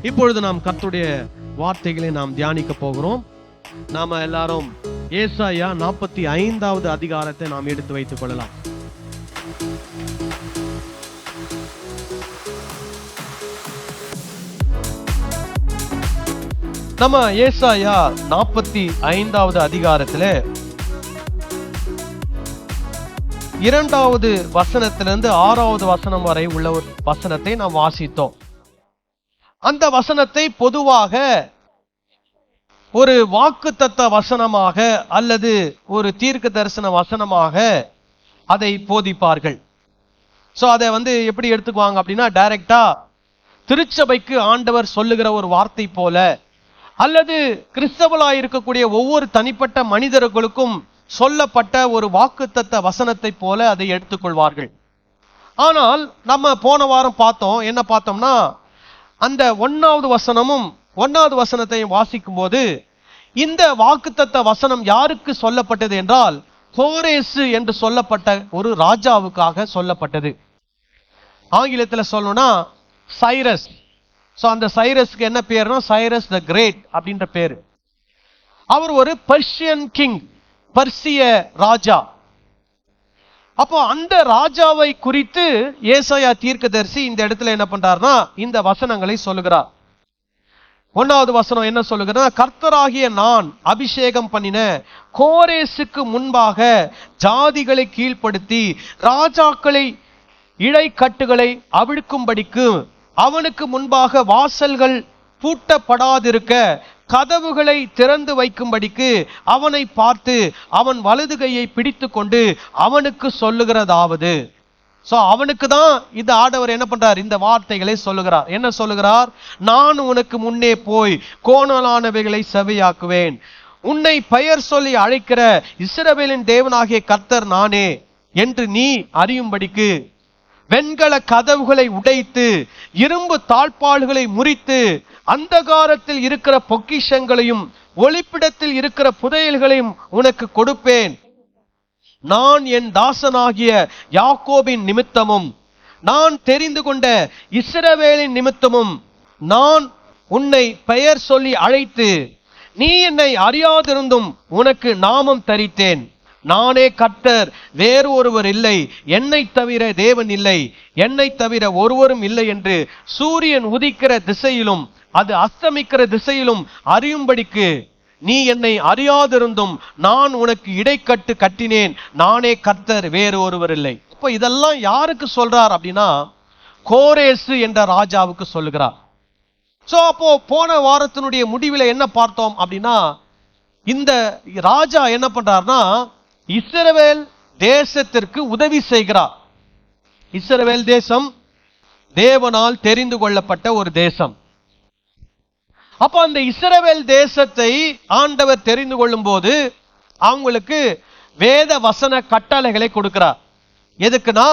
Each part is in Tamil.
இப்பொழுது நாம் கர்த்தருடைய வார்த்தைகளை நாம் தியானிக்க போகிறோம். நாம எல்லாரும் ஏசாயா 45வது அதிகாரத்தை நாம் எடுத்து வைத்துக் கொள்ளலாம். நம்ம ஏசாயா 45வது அதிகாரத்துல 2வது வசனத்திலிருந்து 6வது வசனம் வரை உள்ள ஒரு வசனத்தை நாம் வாசித்தோம். அந்த வசனத்தை பொதுவாக ஒரு வாக்குத்தத்த வசனமாக அல்லது ஒரு தீர்க்க தரிசன வசனமாக அதை போதிப்பார்கள். சோ அதை எப்படி எடுத்துக்குவாங்க அப்படின்னா, டைரக்டா திருச்சபைக்கு ஆண்டவர் சொல்லுகிற ஒரு வார்த்தை போல, அல்லது கிறிஸ்தவளாய் இருக்கக்கூடிய ஒவ்வொரு தனிப்பட்ட மனிதர்களுக்கும் சொல்லப்பட்ட ஒரு வாக்குத்தத்த வசனத்தை போல அதை எடுத்துக்கொள்வார்கள். ஆனால் நம்ம போன வாரம் பார்த்தோம், என்ன பார்த்தோம்னா, அந்த 1வது வசனமும் 1வது வசனத்தையும் வாசிக்கும் போது இந்த வாக்குத்தத்த வசனம் யாருக்கு சொல்லப்பட்டது என்றால், கோரேசு என்று சொல்லப்பட்ட ஒரு ராஜாவுக்காக சொல்லப்பட்டது. ஆங்கிலத்தில் சொல்லணும்னா சைரஸ். சோ அந்த சைரஸ்க்கு என்ன பேருனா, சைரஸ் த கிரேட் அப்படின்ற பேரு. அவர் ஒரு பர்ஷியன் கிங், பர்சிய ராஜா. அப்போ அந்த ராஜாவை குறித்து ஏசாயா தீர்க்கதரிசி இந்த இடத்துல என்ன பண்றாருன்னா, இந்த வசனங்களை சொல்லுகிறார். 1வது வசனம் என்ன சொல்லுகிறா, கர்த்தராகிய நான் அபிஷேகம் பண்ணின கோரேசுக்கு முன்பாக ஜாதிகளை கீழ்ப்படுத்தி ராஜாக்களை இழைக்கட்டுகளை அவிழ்க்கும்படிக்கு அவனுக்கு முன்பாக வாசல்கள் பூட்டப்படாதிருக்க கதவுகளை திறந்து வைக்கும்படிக்கு அவனை பார்த்து அவன் வலது கையை பிடித்து கொண்டு அவனுக்கு சொல்லுகிறதாவது. சோ அவனுக்கு தான் இந்த ஆண்டவர் என்ன பண்றார், இந்த வார்த்தைகளை சொல்லுகிறார். என்ன சொல்லுகிறார், நான் உனக்கு முன்னே போய் கோணலானவைகளை செவியாக்குவேன், உன்னை பெயர் சொல்லி அழைக்கிற இஸ்ரவேலின் தேவனாகிய கர்த்தர் நானே என்று நீ அறியும்படிக்கு வெண்கல கதவுகளை உடைத்து இரும்பு தாழ்பாள்களை முறித்து அந்தகாரத்தில் இருக்கிற பொக்கிஷங்களையும் ஒளிப்பிடத்தில் இருக்கிற புதையல்களையும் உனக்கு கொடுப்பேன். நான் என் தாசனாகிய யாக்கோபின் நிமித்தமும் நான் தெரிந்து கொண்ட இஸ்ரவேலின் நிமித்தமும் நான் உன்னை பெயர் சொல்லி அழைத்து நீ என்னை அறியாதிருந்தும் உனக்கு நாமம் தரித்தேன். நானே கர்த்தர், வேறு ஒருவர் இல்லை, என்னை தவிர தேவன் இல்லை, என்னை தவிர ஒருவரும் இல்லை என்று சூரியன் உதிக்கிற திசையிலும் அது அஸ்தமிக்கிற திசையிலும் அறியும்படிக்கு நீ என்னை அறியாதிருந்தும் நான் உனக்கு இடைக்கட்டு கட்டினேன். நானே கர்த்தர், வேறு ஒருவர் இல்லை. இப்ப இதெல்லாம் யாருக்கு சொல்றார் அப்படின்னா, கோரேசு என்ற ராஜாவுக்கு சொல்லுகிறார். சோ அப்போ போன வாரத்தினுடைய முடிவில் என்ன பார்த்தோம் அப்படின்னா, இந்த ராஜா என்ன பண்றார்னா, இஸ்ரவேல் தேசத்திற்கு உதவி செய்கிறார். இஸ்ரவேல் தேசம் தேவனால் தெரிந்து கொள்ளப்பட்ட ஒரு தேசம். அப்ப அந்த இஸ்ரவேல் தேசத்தை ஆண்டவர் தெரிந்து கொள்ளும் போது அவங்களுக்கு வேத வசன கட்டளைகளை கொடுக்கிறார். எதுக்குன்னா,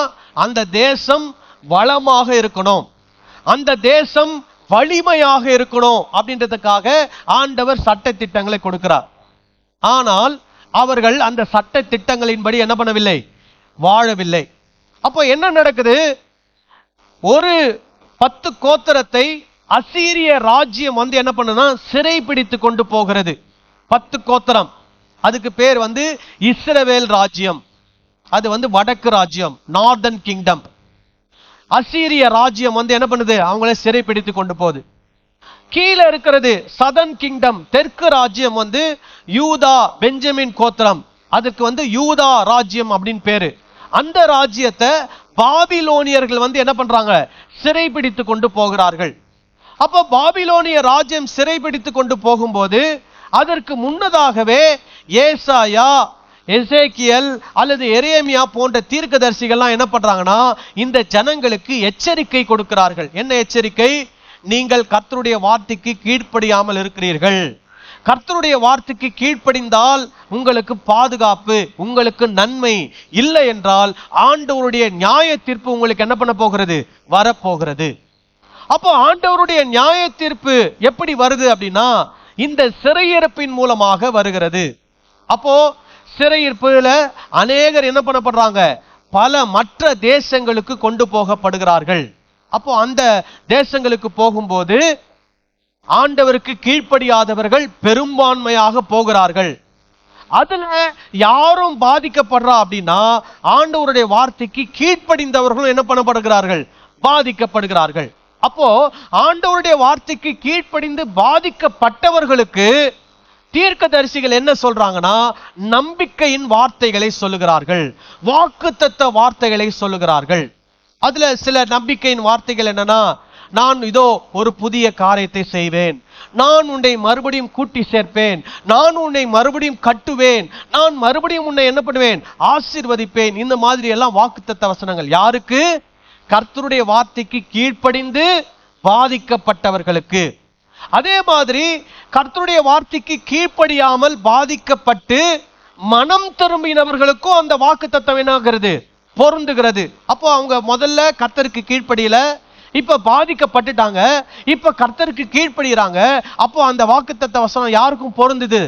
அந்த தேசம் வளமாக இருக்கணும், அந்த தேசம் வலிமையாக இருக்கணும் அப்படின்றதுக்காக ஆண்டவர் சட்ட திட்டங்களை கொடுக்கிறார். ஆனால் அவர்கள் அந்த சட்ட திட்டங்களின்படி என்ன பண்ணவில்லை, வாழவில்லை. அப்போ என்ன நடக்குது, ஒரு 10 கோத்திரத்தை அசீரிய ராஜ்யம் என்ன பண்ணுனா சிறை பிடித்து கொண்டு போகிறது. 10 கோத்திரம், அதுக்கு பேர் இஸ்ரவேல் ராஜ்யம். அது வடக்கு ராஜ்யம், நார்தர்ன் கிங்டம். அசீரிய ராஜ்யம் என்ன பண்ணுது, அவங்கள சிறை பிடித்து கொண்டு போகுது. கீழே இருக்கிறது சதர்ன் கிங்டம், தெற்கு ராஜ்யம் யூதா பெஞ்சமின் கோத்திரம், அதுக்கு யூதா ராஜ்யம் அப்படின்னு பேரு. அந்த ராஜ்யத்தை பாபிலோனியர்கள் என்ன பண்றாங்க, சிறை பிடித்து கொண்டு போகிறார்கள். அப்ப பாபிலோனிய ராஜ்யம் சிறை பிடித்து கொண்டு போகும்போது அதற்கு முன்னதாகவே ஏசாயா, எசேக்கியேல் அல்லது எரேமியா போன்ற தீர்க்கதரிசிகள்லாம் என்ன பண்றாங்கன்னா, இந்த ஜனங்களுக்கு எச்சரிக்கை கொடுக்கிறார்கள். என்ன எச்சரிக்கை, நீங்கள் கர்த்தருடைய வார்த்தைக்கு கீழ்ப்படியாமல் இருக்கிறீர்கள், கர்த்தருடைய வார்த்தைக்கு கீழ்ப்படிந்தால் உங்களுக்கு பாதுகாப்பு, உங்களுக்கு நன்மை, இல்லை என்றால் ஆண்டவருடைய நியாய தீர்ப்பு உங்களுக்கு என்ன பண்ண போகிறது, வரப்போகிறது. அப்போ ஆண்டவருடைய நியாய தீர்ப்பு எப்படி வருது அப்படின்னா, இந்த சிறையிருப்பின் மூலமாக வருகிறது. அப்போ சிறையிருப்புல அநேகர் என்ன பண்ணப்படுறாங்க, பல மற்ற தேசங்களுக்கு கொண்டு போகப்படுகிறார்கள். அப்போ அந்த தேசங்களுக்கு போகும்போது ஆண்டவருக்கு கீழ்ப்படியாதவர்கள் பெரும்பான்மையாக போகிறார்கள். அதுல யாரும் பாதிக்கப்படுறா அப்படின்னா ஆண்டவருடைய வார்த்தைக்கு கீழ்ப்படிந்தவர்களும் என்ன பண்ணப்படுகிறார்கள்? பாதிக்கப்படுகிறார்கள். அப்போ ஆண்டவருடைய வார்த்தைக்கு கீழ்ப்படிந்து பாதிக்கப்பட்டவர்களுக்கு தீர்க்கதரிசிகள் என்ன சொல்றாங்கன்னா நம்பிக்கையின் வார்த்தைகளை சொல்லுகிறார்கள், வாக்குத்தத்த வார்த்தைகளை சொல்லுகிறார்கள். அதுல சில நம்பிக்கையின் வார்த்தைகள் என்னன்னா, நான் இதோ ஒரு புதிய காரியத்தை செய்வேன், நான் உன்னை மறுபடியும் கூட்டி சேர்ப்பேன், நான் உன்னை மறுபடியும் கட்டுவேன், நான் மறுபடியும் உன்னை என்ன பண்ணுவேன்? ஆசீர்வதிப்பேன். இந்த மாதிரி எல்லாம் வாக்குத்தத்த வசனங்கள் யாருக்கு? கர்த்தருடைய வார்த்தைக்கு கீழ்ப்படிந்து பாதிக்கப்பட்டவர்களுக்கு. அதே மாதிரி கர்த்தருடைய வார்த்தைக்கு கீழ்ப்படியாமல் பாதிக்கப்பட்டு மனம் திரும்பினவர்களுக்கும் அந்த வாக்குத்தத்தம் என்னாகிறது? பொருந்துகிறது. அப்போ அவங்க முதல்ல கர்த்தருக்கு கீழ்ப்படியல, இப்ப பாதிக்கப்பட்டுட்டாங்க, இப்ப கர்த்தருக்கு கீழ்ப்படுகிறாங்க. அப்போ அந்த வாக்குத்தத்த வசனம் யாருக்கும் பொருந்துது?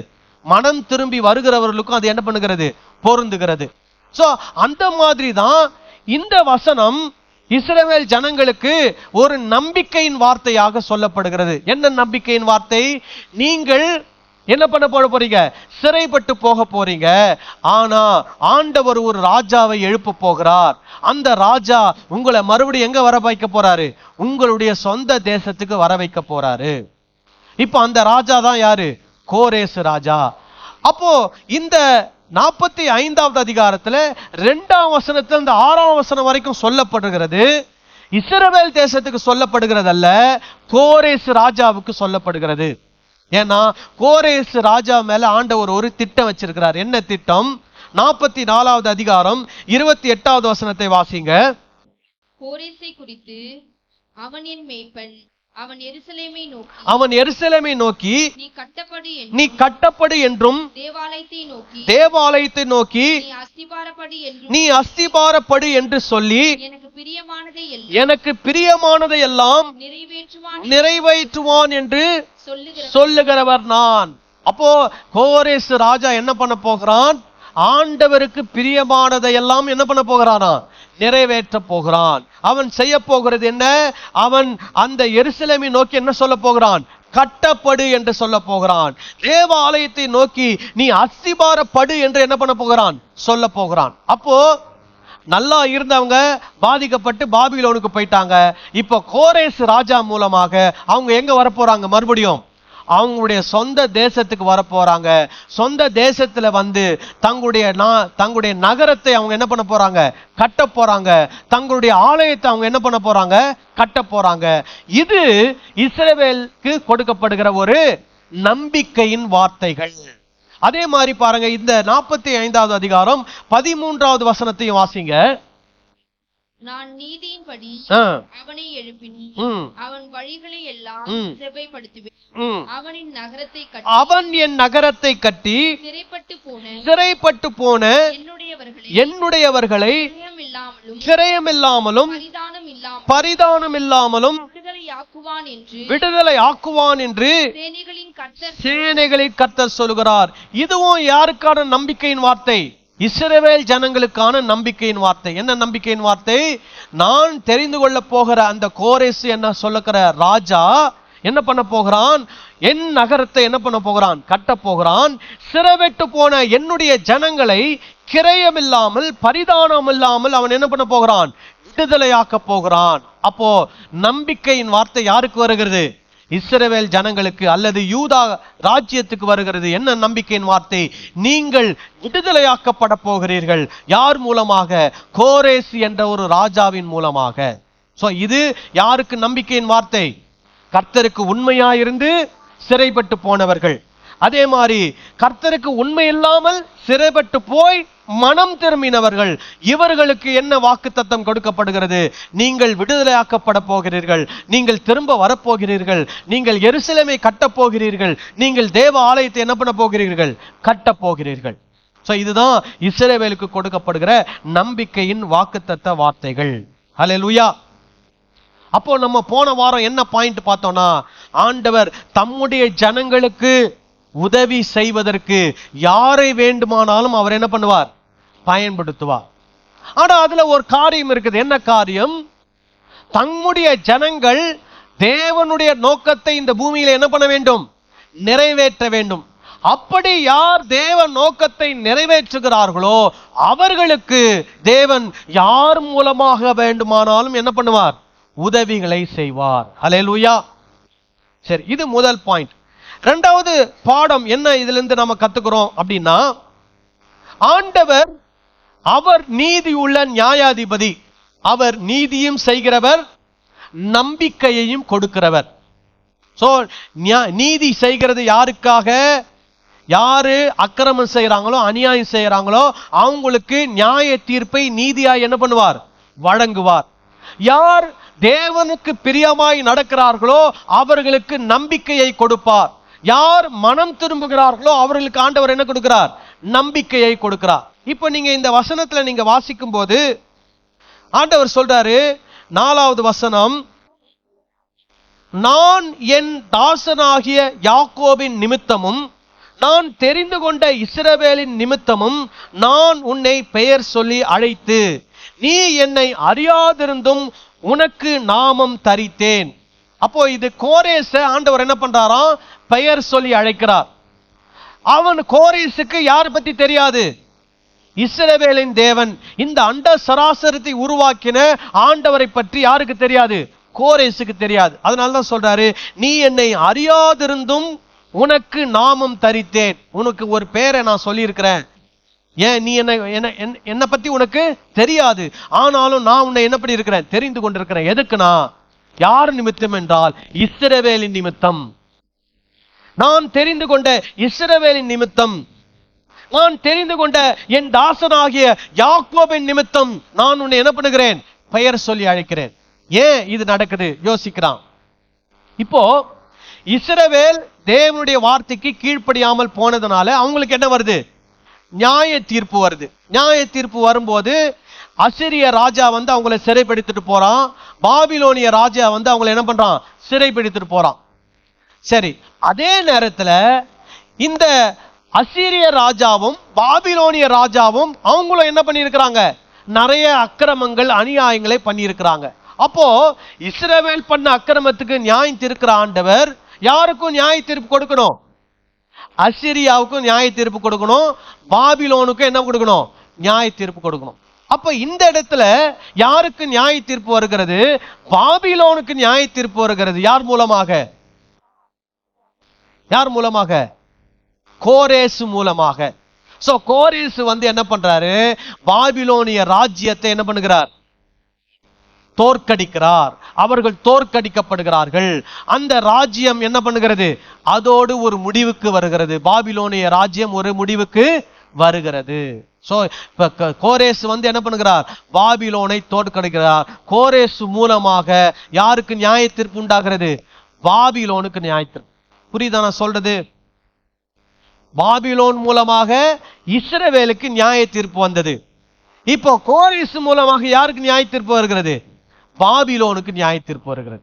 மனம் திரும்பி வருகிறவர்களுக்கும் அது என்ன பண்ணுகிறது? பொருந்துகிறது. சோ அந்த மாதிரி தான் இந்த வசனம் இஸ்ரவேல் ஜனங்களுக்கு ஒரு நம்பிக்கையின் வார்த்தையாக சொல்லப்படுகிறது. என்ன நம்பிக்கையின் வார்த்தை? நீங்கள் என்ன பண்ண போறீங்க? சிறைப்பட்டு போக போறீங்க. ஆனா ஆண்டவர் ஒரு ராஜாவை எழுப்ப போகிறார். அந்த ராஜா உங்களை மறுபடியும் எங்க வர வைக்க போறாரு? உங்களுடைய சொந்த தேசத்துக்கு வர வைக்க போறாரு. இப்ப அந்த ராஜா தான் யாரு? கோரேசு ராஜா. அப்போ இந்த 45வது அதிகாரத்துல 2ஆம் வசனத்துல இந்த 6ஆம் வசனம் வரைக்கும் சொல்லப்படுகிறது இஸ்ரவேல் தேசத்துக்கு சொல்லப்படுகிறது அல்ல, கோரேசு ராஜாவுக்கு சொல்லப்படுகிறது. ஏன்னா கோரேசு ராஜா மேல ஆண்டவர் ஒரு திட்டம் வச்சிருக்கிறார். என்ன திட்டம்? 44வது அதிகாரம் 28வது வசனத்தை வாசிங்க. கோரேசை குறித்து அவன் என் மேய்ப்பன், அவன் எருசலேமை நோக்கி நீ கட்டப்படு என்றும் தேவாலயத்தை நோக்கி நீ அஸ்திபாரப்படு என்று சொல்லி எனக்கு பிரியமானதை எல்லாம் நிறைவேற்றுவான் என்று சொல்லுகிறவர் நான். அப்போ கோரேசு ராஜா என்ன பண்ண போகிறான்? ஆண்டவருக்கு பிரியமானதை எல்லாம் என்ன பண்ண போகிறானா? நிறைவேற்ற போகிறான். அவன் செய்ய போகிறது என்ன? அவன் அந்த எருசலேமை நோக்கி என்ன சொல்ல போகிறான்? கட்டப்படு என்று சொல்ல போகிறான். தேவாலயத்தை நோக்கி நீ அஸ்திபாரப்படு என்று என்ன பண்ண போகிறான்? சொல்ல போகிறான். அப்போ நல்லா இருந்தவங்க பாதிக்கப்பட்டு பாபிலோனுக்கு போயிட்டாங்க. இப்ப கோரேசு ராஜா மூலமாக அவங்க எங்க வர போறாங்க? மறுபடியும் அவங்களுடைய சொந்த தேசத்துக்கு வர போறாங்க. சொந்த தேசத்துல வந்து தங்களுடைய நகரத்தை அவங்க என்ன பண்ண போறாங்க? கட்ட போறாங்க. தங்களுடைய ஆலயத்தை அவங்க என்ன பண்ண போறாங்க? கட்ட போறாங்க. இது இஸ்ரவேலுக்கு கொடுக்கப்படுகிற ஒரு நம்பிக்கையின் வார்த்தைகள். அதே மாதிரி பாருங்க, இந்த 45வது அதிகாரம் 13வது வசனத்தையும் வாசிங்க. நான் நீதியின்படி அவனை எழுப்பினேன், அவன் வழிகளை எல்லாம் செவ்வைப்படுத்துவேன். அவன் என் நகரத்தை கட்டி சிறைப்பட்டு போன என்னுடையவர்களை கிரயமில்லாமலும் பரிதானம் இல்லாமலும் விடுதலை ஆக்குவான் என்று சேனைகளின் கர்த்தர் சொல்கிறார். இதுவும் யாருக்கான நம்பிக்கையின் வார்த்தை? இஸ்ரவேல் ஜனங்களுக்கான நம்பிக்கையின் வார்த்தை. என்ன நம்பிக்கையின் வார்த்தை? நான் தெரிந்து கொள்ள போகிற அந்த கோரேசு என்ன சொல்லுகிற ராஜா என்ன பண்ண போகிறான்? என் நகரத்தை என்ன பண்ண போகிறான்? கட்ட போகிறான். சிறைப்பட்டு போன என்னுடைய ஜனங்களை கிரயமில்லாமல் பரிதானம் இல்லாமல் அவன் என்ன பண்ண போகிறான்? விடுதலையாக்க போகிறான். அப்போ நம்பிக்கையின் வார்த்தை யாருக்கு வருகிறது? இஸ்ரவேல் ஜனங்களுக்கு அல்லது யூதா ராஜ்யத்துக்கு வருகிறது. என்ன நம்பிக்கையின் வார்த்தை? நீங்கள் விடுதலையாக்கப்பட போகிறீர்கள். யார் மூலமாக? கோரேசு என்ற ஒரு ராஜாவின் மூலமாக. சோ இது யாருக்கு நம்பிக்கையின் வார்த்தை? கர்த்தருக்கு உண்மையாயிருந்து சிறைப்பட்டு போனவர்கள். அதே மாதிரி கர்த்தருக்கு உண்மை இல்லாமல் சிறைப்பட்டு போய் மனம் திரும்பினவர்கள். இவர்களுக்கு என்ன வாக்குத்தத்தம் கொடுக்கப்படுகிறது? நீங்கள் விடுதலையாக்கப்பட போகிறீர்கள், நீங்கள் திரும்ப வரப்போகிறீர்கள், நீங்கள் எருசலேமை கட்டப் போகிறீர்கள், நீங்கள் தேவ ஆலயத்தை என்ன பண்ண போகிறீர்கள்? கட்டப் போகிறீர்கள். சோ இதுதான் இஸ்ரவேலுக்கு கொடுக்கப்படுகிற நம்பிக்கையின் வாக்குத்தத்த வார்த்தைகள். ஹல்லேலூயா. அப்போ நம்ம போன வாரம் என்ன பாயிண்ட் பார்த்தோம்னா, ஆண்டவர் தம்முடைய ஜனங்களுக்கு உதவி செய்வதற்கு யாரை வேண்டுமானாலும் அவர் என்ன பண்ணுவார்? பயன்படுத்துவார். ஆனா அதுல ஒரு காரியம் இருக்குது. என்ன காரியம்? தம்முடைய ஜனங்கள் தேவனுடைய நோக்கத்தை இந்த பூமியில என்ன பண்ண வேண்டும்? நிறைவேற்ற வேண்டும். அப்படி யார் தேவ நோக்கத்தை நிறைவேற்றுகிறார்களோ அவர்களுக்கு தேவன் யார் மூலமாக வேண்டுமானாலும் என்ன பண்ணுவார்? உதவிகளை செய்வார். ஹல்லேலூயா. சரி, இது முதல் பாயிண்ட். இரண்டாவது பாடம் என்ன இதுல இருந்து நம்ம கத்துக்கிறோம் அப்படின்னா, ஆண்டவர் அவர் நீதி உள்ள நியாயாதிபதி. அவர் நீதியும் செய்கிறவர், நம்பிக்கையையும் கொடுக்கிறவர். சோ நீதி செய்கிறது யாருக்காக? யாரு அக்கிரமம் செய்யறாங்களோ, அநியாயம் செய்யறாங்களோ அவங்களுக்கு நியாய தீர்ப்பை நீதியாய் என்ன பண்ணுவார்? வழங்குவார். யார் தேவனுக்கு பிரியமாய் நடக்கிறார்களோ அவர்களுக்கு நம்பிக்கையை கொடுப்பார். யார் மனம் திரும்புகிறார்களோ அவர்களுக்கு ஆண்டவர் என்ன கொடுக்கிறார்? நம்பிக்கையை கொடுக்கிறார். இப்ப நீங்க இந்த வசனத்துல நீங்க வாசிக்கும் போது ஆண்டவர் சொல்றாரு, 4வது வசனம், நான் என் தாசனாகிய யாக்கோபின் நிமித்தமும் நான் தெரிந்து கொண்ட இஸ்ரவேலின் நிமித்தமும் நான் உன்னை பெயர் சொல்லி அழைத்து நீ என்னை அறியாதிருந்தும் உனக்கு நாமம் தரித்தேன். அப்போ இது கோரேச ஆண்டவர் என்ன பண்றாராம்? பெயர் சொல்லி அழைக்கிறார். அவன் கோரேசுக்கு யார் பத்தி தெரியாது? இஸ்ரவேலின் தேவன், இந்த அண்ட சராசரத்தை உருவாக்கின ஆண்டவரை பற்றி யாருக்கு தெரியாது? கோரேசுக்கு தெரியாது. அதனாலதான் சொல்றாரு, நீ என்னை அறியாதிருந்தும் உனக்கு நாமம் தரித்தேன். உனக்கு ஒரு பேரை நான் சொல்லி இருக்கிறேன். ஏன் நீ என்ன பத்தி உனக்கு தெரியாது, ஆனாலும் நான் உன்னை என்ன பண்ணி இருக்கிறேன்? தெரிந்து கொண்டிருக்கிறேன். எதுக்குனா, யார் நிமித்தம் என்றால் இஸ்ரவேலின் நிமித்தம். நான் தெரிந்து கொண்ட இஸ்ரவேலின் நிமித்தம், நான் தெரிந்து கொண்ட என் தாசனாகிய யாக்கோபின் நிமித்தம் நான் உன்னை என்ன பண்ணுகிறேன்? பெயர் சொல்லி அழைக்கிறேன். ஏன் இது நடக்குது யோசிக்கிறான். இப்போ இஸ்ரவேல் தேவனுடைய வார்த்தைக்கு கீழ்ப்படியாமல் போனதுனால அவங்களுக்கு என்ன வருது? நியாய தீர்ப்பு வருது. நியாய தீர்ப்பு வரும்போது அசிரிய ராஜா வந்து அவங்களை சிறைப்பிடித்துட்டு போறான். பாபிலோனிய ராஜா வந்து அவங்களை என்ன பண்றான்? சிறைப்பிடித்துட்டு போறான். சரி, அதே நேரத்துல இந்த அசீரிய ராஜாவும் பாபிலோனிய ராஜாவும் அவங்களும் என்ன பண்ணியிருக்கிறாங்க? நிறைய அக்கிரமங்கள், அநியாயங்களை பண்ணியிருக்கிறாங்க. அப்போ இஸ்ரவேல் பண்ண அக்கிரமத்துக்கு நியாயம் தீர்க்கிற ஆண்டவர் யாருக்கும் நியாய தீர்ப்பு கொடுக்கணும்? அசீரியாவுக்கும் நியாய தீர்ப்பு கொடுக்கணும், பாபிலோனுக்கும் என்ன கொடுக்கணும்? நியாய தீர்ப்பு கொடுக்கணும். அப்ப இந்த இடத்துல யாருக்கு நியாய தீர்ப்பு வருகிறது? பாபிலோனுக்கு நியாய தீர்ப்பு வருகிறது. யார் மூலமாக? யார் மூலமாக? கோரேசு மூலமாக. சோ கோரேசு வந்து என்ன பண்றாரு? பாபிலோனிய ராஜ்யத்தை என்ன பண்ணுகிறார்? தோற்கடிக்கிறார். அவர்கள் தோற்கடிக்கப்படுகிறார்கள். அந்த ராஜ்யம் என்ன பண்ணுகிறது? அதோடு ஒரு முடிவுக்கு வருகிறது. பாபிலோனிய ராஜ்யம் ஒரு முடிவுக்கு வருகிறது. சோ கோரேசு வந்து என்ன பண்ணுகிறார்? பாபிலோனை தோற்கடிக்கிறார். கோரேசு மூலமாக யாருக்கு நியாய தீர்ப்பு உண்டாகிறது? பாபிலோனுக்கு நியாய தீர்ப்பு. புரியுதா நான் சொல்றது? பாபிலோன் மூலமாக இஸ்ரவேலுக்கு நியாய தீர்ப்பு வந்தது. இப்போ கோரேசு மூலமாக யாருக்கு நியாய தீர்ப்பு வருகிறது? பாபிலோனுக்கு நியாய தீர்ப்பு வருகிறது.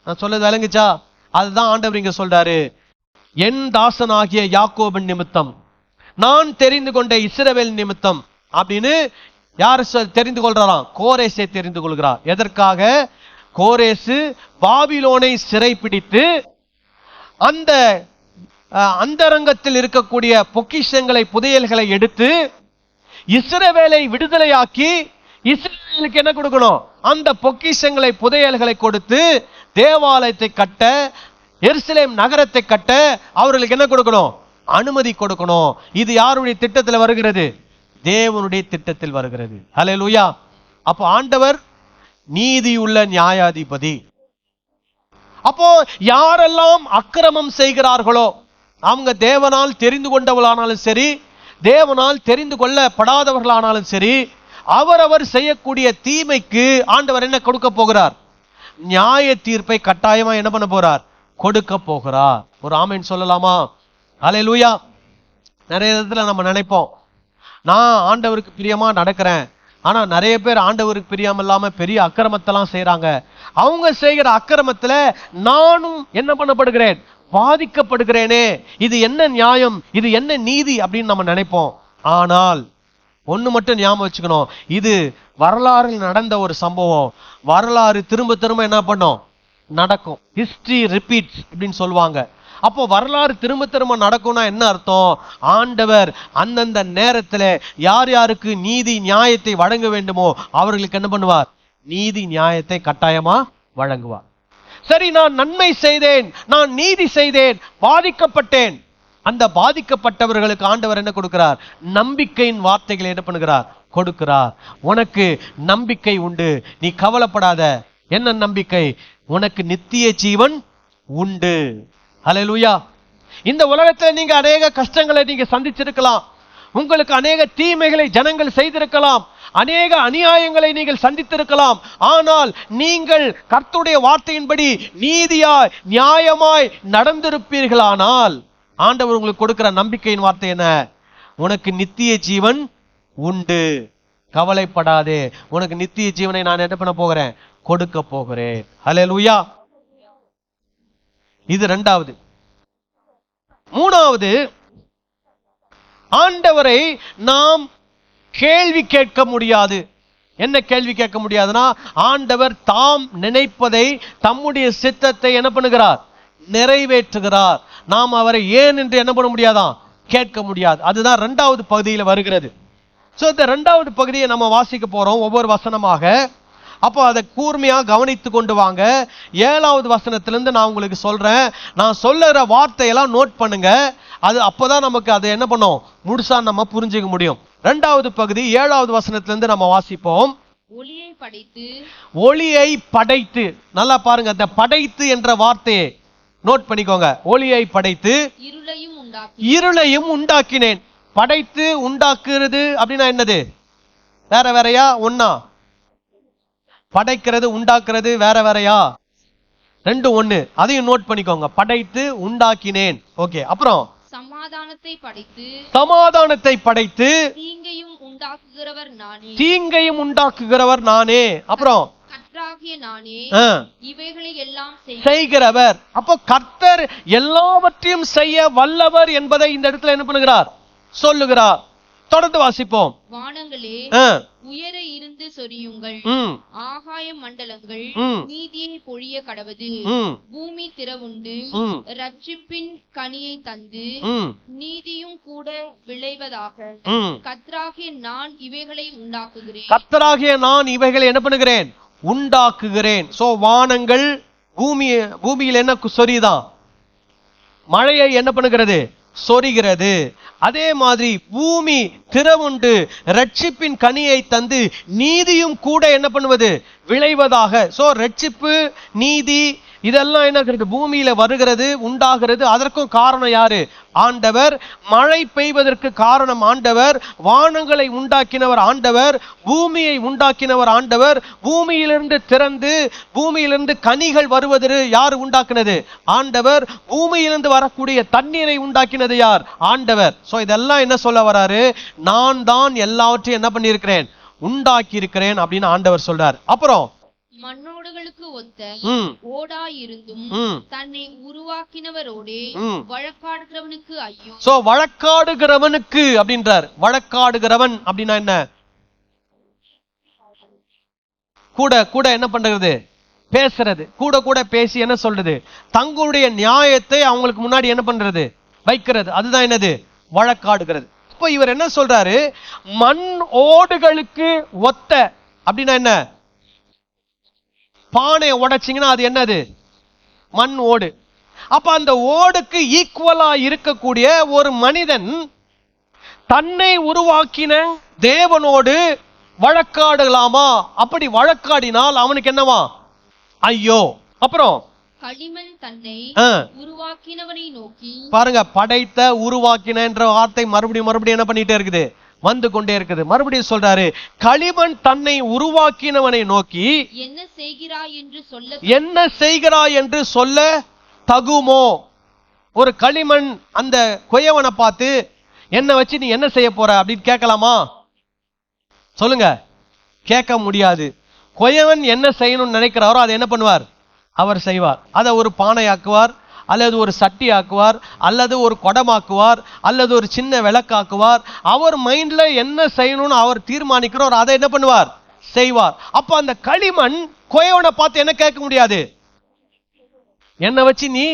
நான் சொல்றது விளங்குச்சா? அதுதான் ஆண்டவர் இங்க சொல்றாரு, என் தாசனாகிய யாக்கோபின் நிமித்தம், நான் தெரிந்து கொண்ட இஸ்ரவேல் நிமித்தம் அப்படின்னு. யார் தெரிந்து கொள்றாராம்? கோரேசை தெரிந்து கொள்கிறார். எதற்காக? கோரேசு பாபிலோனை சிறைப்பிடித்து அந்த அந்தரங்கத்தில் இருக்கக்கூடிய பொக்கிஷங்களை, புதையல்களை எடுத்து இஸ்ரவேலை விடுதலையாக்கி இஸ்ரவேலுக்கு என்ன கொடுக்கணும்? அந்த பொக்கிஷங்களை, புதையல்களை கொடுத்து தேவாலயத்தை கட்ட, எருசலேம் நகரத்தை கட்ட அவர்களுக்கு என்ன கொடுக்கணும்? அனுமதி கொடுக்கணும். இது யாருடைய திட்டத்தில் வருகிறது? தேவனுடைய திட்டத்தில் வருகிறது. ஹல்லேலூயா. அப்போ ஆண்டவர் நீதியுள்ள நியாயாதிபதி. அப்போ யாரெல்லாம் அக்கிரமம் செய்கிறார்களோ, அவங்க தேவனால் தெரிந்து கொண்டவர்களானாலும் சரி, தேவனால் தெரிந்து கொள்ளப்படாதவர்களானாலும் சரி, அவரவர் செய்யக்கூடிய தீமைக்கு ஆண்டவர் என்ன கொடுக்க போகிறார்? நியாய தீர்ப்பை கட்டாயமா என்ன பண்ண போறார்? கொடுக்க போகிறார். ஒரு ஆமென் சொல்லலாமா? ஹல்லேலூயா. நிறைய விதத்துல நம்ம நினைப்போம், நான் ஆண்டவருக்கு பிரியமா நடக்கிறேன், ஆனா நிறைய பேர் ஆண்டவருக்கு பிரியாம இல்லாம பெரிய அக்கிரமத்தெல்லாம் செய்யறாங்க. அவங்க செய்கிற அக்கிரமத்துல நானும் என்ன பண்ணப்படுகிறேன்? பாதிக்கப்படுகிறேனே. இது என்ன நியாயம்? இது என்ன நீதி அப்படின்னு நம்ம நினைப்போம். ஆனால் ஒண்ணு மட்டும் ஞாபகம் வச்சுக்கணும், இது வரலாறில் நடந்த ஒரு சம்பவம். வரலாறு திரும்ப திரும்ப என்ன பண்ணும்? நடக்கும். ஹிஸ்டரி ரிப்பீட்ஸ் அப்படின்னு சொல்லுவாங்க. அப்போ வரலாறு திரும்ப திரும்ப நடக்கும்னா என்ன அர்த்தம்? ஆண்டவர் அந்தந்த நேரத்தில் யார் யாருக்கு நீதி நியாயத்தை வழங்க வேண்டுமோ அவர்களுக்கு என்ன பண்ணுவார்? நீதி நியாயத்தை கட்டாயமா வழங்குவார். சரி, நான் நன்மை செய்தேன், நான் நீதி செய்தேன், பாதிக்கப்பட்டேன். அந்த பாதிக்கப்பட்டவர்களுக்கு ஆண்டவர் என்ன கொடுக்கிறார்? நம்பிக்கையின் வார்த்தைகளை என்ன பண்ணுகிறார்? கொடுக்கிறார். உனக்கு நம்பிக்கை உண்டு, நீ கவலைப்படாத. என்ன நம்பிக்கை? உனக்கு நித்திய ஜீவன் உண்டு. ஹல்லேலூயா. இந்த உலகத்தில் நீங்க அநேக கஷ்டங்களை நீங்க சந்திச்சிருக்கலாம், உங்களுக்கு அநேக தீமைகளை ஜனங்கள் செய்திருக்கலாம், அநேக அநியாயங்களை நீங்கள் சந்தித்திருக்கலாம். ஆனால் நீங்கள் கர்த்தருடைய வார்த்தையின்படி நீதியாய் நியாயமாய் நடந்திருப்பீர்களானால் ஆண்டவர் உங்களுக்கு கொடுக்கிற நம்பிக்கையின் வார்த்தை என்ன? உனக்கு நித்திய ஜீவன் உண்டு, கவலைப்படாதே, உனக்கு நித்திய ஜீவனை நான் என்ன பண்ண போகிறேன்? கொடுக்க போகிறேன். ஹல்லேலூயா. இது இரண்டாவது. மூணாவது, ஆண்டவரை நாம் கேள்வி கேட்க முடியாது. என்ன கேள்வி கேட்க முடியாதுன்னா, ஆண்டவர் தாம் நினைப்பதை, தம்முடைய சித்தத்தை என்ன பண்ணுகிறார்? நிறைவேற்றுகிறார். நாம் அவரை ஏன் என்று என்ன பண்ண முடியாதான்? கேட்க முடியாது. அதுதான் இரண்டாவது பகுதியில் வருகிறது. சோ இந்த இரண்டாவது பகுதியை நம்ம வாசிக்க போறோம் ஒவ்வொரு வசனமாக. அப்போ அதை கூர்மையா கவனித்து கொண்டு வாங்க. 7வது வசனத்திலிருந்து நான் உங்களுக்கு சொல்றேன். நான் சொல்லுற வார்த்தையெல்லாம் நோட் பண்ணுங்க. அது அப்பதான் நமக்கு அதை என்ன பண்ணும்? முழுசா நம்ம புரிஞ்சுக்க முடியும். இரண்டாவது பகுதி 7வது வசனத்திலிருந்து நம்ம வாசிப்போம். ஒளியை படைத்து, ஒளியை படைத்து, நல்லா பாருங்க, அந்த படைத்து என்ற வார்த்தையை நோட் பண்ணிக்கோங்க. ஒளியை படைத்து இருளையும் உண்டாக்கினேன். படைத்து உண்டாக்குறது அப்படின்னா என்னது? வேற வேறையா? ஒன்னா? படைக்கிறது உண்டாக்குறது வேற வேறையா? ரெண்டும் ஒண்ணு. அதையும் நோட் பண்ணிக்கோங்க. படைத்து உண்டாக்கினேன். ஓகே. அப்புறம் சமாதானத்தை படைத்து தீங்கையும் உண்டாக்குகிறவர் நானே. அப்புறம் கர்த்தராகிய நானே இவைகளை எல்லாம் செய்கிறவர். அப்போ கர்த்தர் எல்லாவற்றையும் செய்ய வல்லவர் என்பதை இந்த இடத்துல என்ன பண்ணுகிறார்? சொல்லுகிறார். தொடர்ந்து வாசிப்போம். வானங்களே உயர இருந்து சொரியுங்கள், ஆகாய மண்டலங்கள் நீதியை பொழிய கடவது, பூமி திறவுண்டு ரட்சிப்பின் கனியை தந்து நீதியும் கூட விளைவதாக, கர்த்தராகிய நான் இவைகளை உண்டாக்குகிறேன். கர்த்தராகிய நான் இவைகளை என்ன பண்ணுகிறேன்? உண்டாக்குகிறேன். சோ வானங்கள் பூமியில் என்ன சொரிதான்? மழையை என்ன பண்ணுகிறது? சொரிகிறது. அதே மாதிரி பூமி திறவுண்டு ரட்சிப்பின் கனியை தந்து நீதியும் கூட என்ன பண்ணுவது? விளைவதாக. சோ ரட்சிப்பு, நீதி இதெல்லாம் என்ன பூமியில வருகிறது, உண்டாகிறது. அதற்கும் காரணம் யாரு? ஆண்டவர். மழை பெய்வதற்கு காரணம் ஆண்டவர். வானங்களை உண்டாக்கினவர் ஆண்டவர். பூமியை உண்டாக்கினவர் ஆண்டவர். பூமியிலிருந்து திறந்து பூமியிலிருந்து கனிகள் வருவது யார் உண்டாக்கினது? ஆண்டவர். பூமியிலிருந்து வரக்கூடிய தண்ணீரை உண்டாக்கினது யார்? ஆண்டவர். சோ இதெல்லாம் என்ன சொல்ல வராரு? நான் தான் எல்லாவற்றையும் என்ன பண்ணியிருக்கிறேன்? உண்டாக்கி இருக்கிறேன் அப்படின்னு ஆண்டவர் சொல்றார். அப்புறம் மண்ணோடுகளுக்கு ஒத்த ஓடாயிருந்தும் தன்னை உருவாக்கினவரோடே வழக்காடுகிறவனுக்கு ஐயோ. சோ வழக்காடுகிறவனுக்கு அப்படின்றார். வழக்காடுகிறவன் அப்படின்னா என்ன? கூட கூட என்ன பண்றது? பேசுறது. கூட கூட பேசி என்ன சொல்றது? தங்களுடைய நியாயத்தை அவங்களுக்கு முன்னாடி என்ன பண்றது? வைக்கிறது. அதுதான் என்னது? வழக்காடுகிறது. இப்போ இவர் என்ன சொல்றாரு? மண் ஓடுகளுக்கு ஒத்த அப்படின்னா என்ன? பானை உடைச்சிங்கன்னா அது என்னது? மண் ஓடு. அப்ப அந்த ஓடுக்கு ஈக்குவலா இருக்கக்கூடிய ஒரு மனிதன் தன்னை உருவாக்கின தேவனோடு வழக்காடலாமா? அப்படி வழக்காடினால் அவனுக்கு என்னவா? ஐயோ. அப்புறம் களிமண் தன்னை உருவாக்கினவனை நோக்கி, பாருங்க, படைத்த உருவாக்கின என்ற வார்த்தை மறுபடியும் என்ன பண்ணிட்டே இருக்குது? வந்து கொண்டே இருக்குது. மறுபடியும் சொல்றாரு, களிமண் தன்னை உருவாக்கினவனை நோக்கி என்ன செய்கிறாய் என்று சொல்ல தகுமோ? ஒரு களிமண் அந்த கொயவனை பார்த்து என்ன வச்சு நீ என்ன செய்ய போற அப்படின்னு கேட்கலாமா? சொல்லுங்க, கேட்க முடியாது. கொயவன் என்ன செய்யணும்னு நினைக்கிறாரோ அதை என்ன பண்ணுவார்? அவர் செய்வார். அதை ஒரு பானை ஆக்குவார், அல்லது ஒரு சட்டி ஆக்குவார், அல்லது ஒரு குடமாக்குவார், அல்லது ஒரு சின்ன விளக்காக்குவார். அவர் மைண்ட்ல என்ன செய்யணும்னு அவர் தீர்மானிக்கிறார், அதை என்ன பண்ணுவார்? செய்வார். அப்ப அந்த களிமண் கொயவனை பார்த்து என்ன கேட்க முடியாது? என்னை வச்சு நீ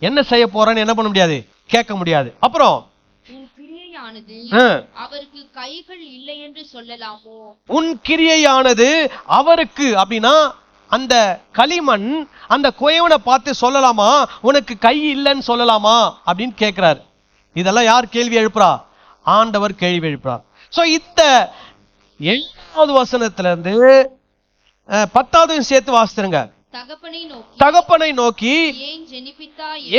என்ன செய்ய போறன்னு என்ன பண்ண முடியாது, கேட்க முடியாது. அப்புறம் உன் கிரியையானது ஆ, அவருக்கு கைகள் இல்லை என்று சொல்லலாமோ? உன் கிரியையானது அவருக்கு அப்படின்னா அந்த களிமண் அந்த குயவனை பார்த்து சொல்லலாமா உனக்கு கை இல்லைன்னு சொல்லலாமா அப்படின்னு கேட்கிறார். இதெல்லாம் யார் கேள்வி எழுப்புறா? ஆண்டவர் கேள்வி எழுப்புறார். சோ இந்த 7வது வசனத்துல இருந்து 10வது சேர்த்து வாசித்துருங்க. தகப்பனை நோக்கி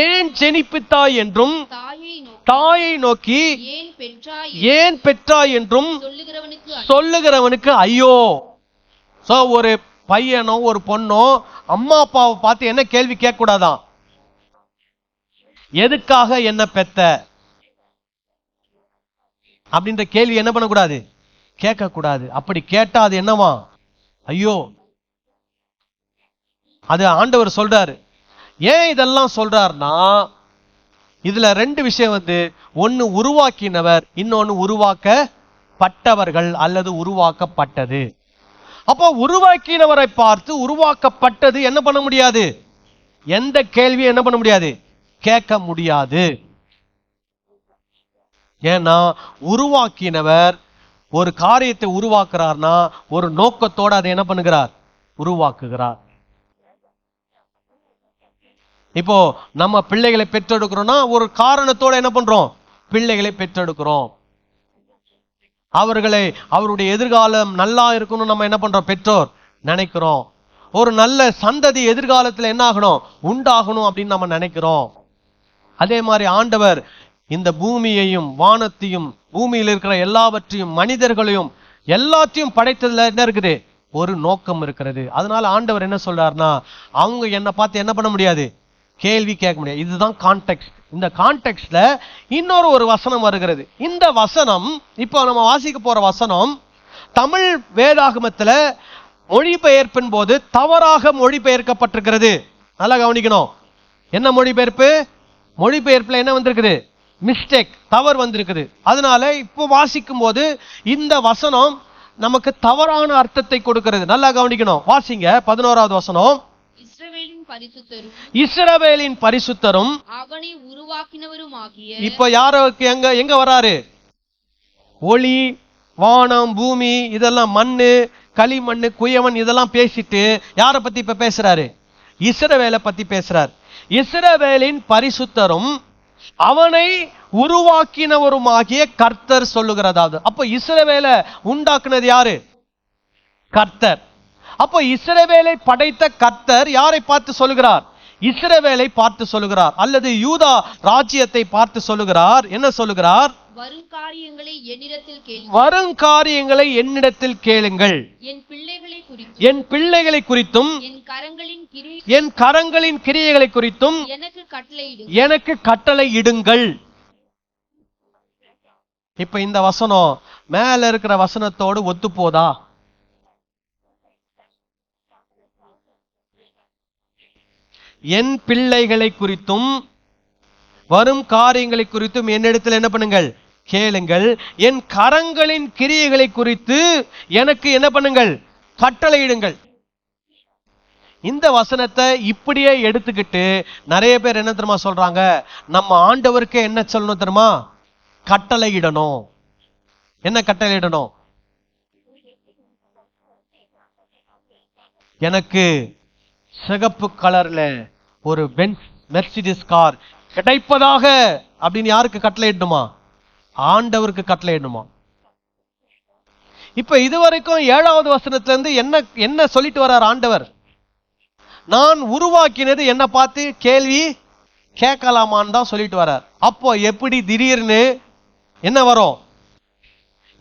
ஏன் ஜெனிப்பித்தாய் என்றும் தாயை நோக்கி ஏன் பெற்றாய் என்றும் சொல்லுகிறவனுக்கு ஐயோ. சோ ஒரு பையனோ ஒரு பொண்ணோ அம்மா அப்பாவை பார்த்து என்ன கேள்வி கேட்க கூடாதான்? எதுக்காக என்ன பெத்த அப்படின்ற கேள்வி என்ன பண்ணக்கூடாது, கேட்க கூடாது. அப்படி கேட்டா அது என்னவா? ஐயோ. அது ஆண்டவர் சொல்றாரு. ஏன் இதெல்லாம் சொல்றாருன்னா இதுல 2 விஷயம் ஒன்னு உருவாக்கினவர், இன்னொன்னு உருவாக்கப்பட்டவர்கள் அல்லது உருவாக்கப்பட்டது. அப்போ உருவாக்கினவரை பார்த்து உருவாக்கப்பட்டது என்ன பண்ண முடியாது, எந்த கேள்வியும் என்ன பண்ண முடியாது, கேட்க முடியாது. ஏன்னா உருவாக்கினவர் ஒரு காரியத்தை உருவாக்குறார்னா ஒரு நோக்கத்தோடு அதை என்ன பண்ணுகிறார், உருவாக்குகிறார். இப்போ நம்ம பிள்ளைகளை பெற்றெடுக்கிறோம்னா ஒரு காரணத்தோட என்ன பண்றோம், பிள்ளைகளை பெற்றெடுக்கிறோம். அவர்களை அவருடைய எதிர்காலம் நல்லா இருக்கணும் நம்ம என்ன பண்றோம், பெற்றோர் நினைக்கிறோம். ஒரு நல்ல சந்ததி எதிர்காலத்துல என்ன ஆகணும், உண்டாகணும் அப்படின்னு நம்ம நினைக்கிறோம். அதே மாதிரி ஆண்டவர் இந்த பூமியையும் வானத்தையும் பூமியில் இருக்கிற எல்லாவற்றையும் மனிதர்களையும் எல்லாத்தையும் படைத்ததுல என்ன இருக்குது, ஒரு நோக்கம் இருக்கிறது. அதனால ஆண்டவர் என்ன சொல்றாருன்னா அவங்க என்ன பார்த்து என்ன பண்ண முடியாது, கேள்வி கேட்க முடியாது. இதுதான் கான்டெக்ஸ்ட். இந்த கான்டெக்ஸ்ட்ல இன்னொரு வசனம் வருகிறது. இந்த வசனம் இப்போ நம்ம வாசிக்க போற வசனம் தமிழ் வேதாகமத்துல மொழிபெயர்ப்பின் போது தவறாக மொழிபெயர்க்கப்பட்டிருக்கிறது. நல்லா கவனிக்கணும். என்ன மொழிபெயர்ப்பு? மொழிபெயர்ப்புல என்ன வந்திருக்குது, மிஸ்டேக், தவறு வந்திருக்குது. அதனால இப்போ வாசிக்கும் போது இந்த வசனம் நமக்கு தவறான அர்த்தத்தை கொடுக்கிறது. நல்லா கவனிக்கணும். வாசிங்க 11வது வசனம். இஸ்ரவேலின் பரிசுத்தரும் அவனை உருவாக்கினவருமாகிய. இப்ப யாருக்கு எங்க வராரு? ஒளி, வானம், பூமி, இதெல்லாம் மண்ணு, களிமண்ணு, குயவன் இதெல்லாம் பேசிட்டு யார பத்தி இப்ப பேசுறாரு? இஸ்ரவேலை பத்தி பேசுறார். இஸ்ரவேலின் பரிசுத்தரும் அவனை உருவாக்கினவருமாகிய கர்த்தர் சொல்லுகிறதாவது. அப்ப இஸ்ரவேலை உண்டாக்குனது யாரு? கர்த்தர். அப்போ இஸ்ரவேலை படைத்த கர்த்தர் யாரை பார்த்து சொல்லுகிறார்? இஸ்ரவேலை பார்த்து சொல்லுகிறார், அல்லது யூதா ராஜ்யத்தை பார்த்து சொல்லுகிறார். என்ன சொல்லுகிறார்? வருங்காரியங்களை என்னிடத்தில் கேளுங்கள், என் பிள்ளைகளை குறித்தும் என் கரங்களின் கிரியைகளை குறித்தும் எனக்கு கட்டளை இடுங்கள். இப்ப இந்த வசனம் மேல இருக்கிற வசனத்தோடு ஒத்து போதா? என் பிள்ளைகளை குறித்தும் வரும் காரியங்களை குறித்தும் என்னிடத்தில் என்ன பண்ணுங்கள், கேளுங்கள். என் கரங்களின் கிரியைகளை குறித்து எனக்கு என்ன பண்ணுங்கள், கட்டளையிடுங்கள். இந்த வசனத்தை இப்படியே எடுத்துக்கிட்டு நிறைய பேர் என்ன தெரியுமா சொல்றாங்க, நம்ம ஆண்டவருக்கு என்ன சொல்லணும் தெரியுமா, கட்டளையிடணும். என்ன கட்டளையிடணும்? எனக்கு சிகப்பு கலர்ல ஒரு பென்ஸ் மெர்சிடிஸ் கார் கிடைப்பதாக அப்படின்னு யாருக்கு கட்டளையிடணுமா? ஆண்டவருக்கு கட்டளையிடணுமா? இப்ப இதுவரைக்கும் 7வது வசனத்துல இருந்து என்ன சொல்லிட்டு வர்றார் ஆண்டவர்? நான் உருவாக்கினது என்ன பார்த்து கேள்வி கேட்கலாமான்னு தான் சொல்லிட்டு வர்றார். அப்போ எப்படி திடீர்னு என்ன வரும்?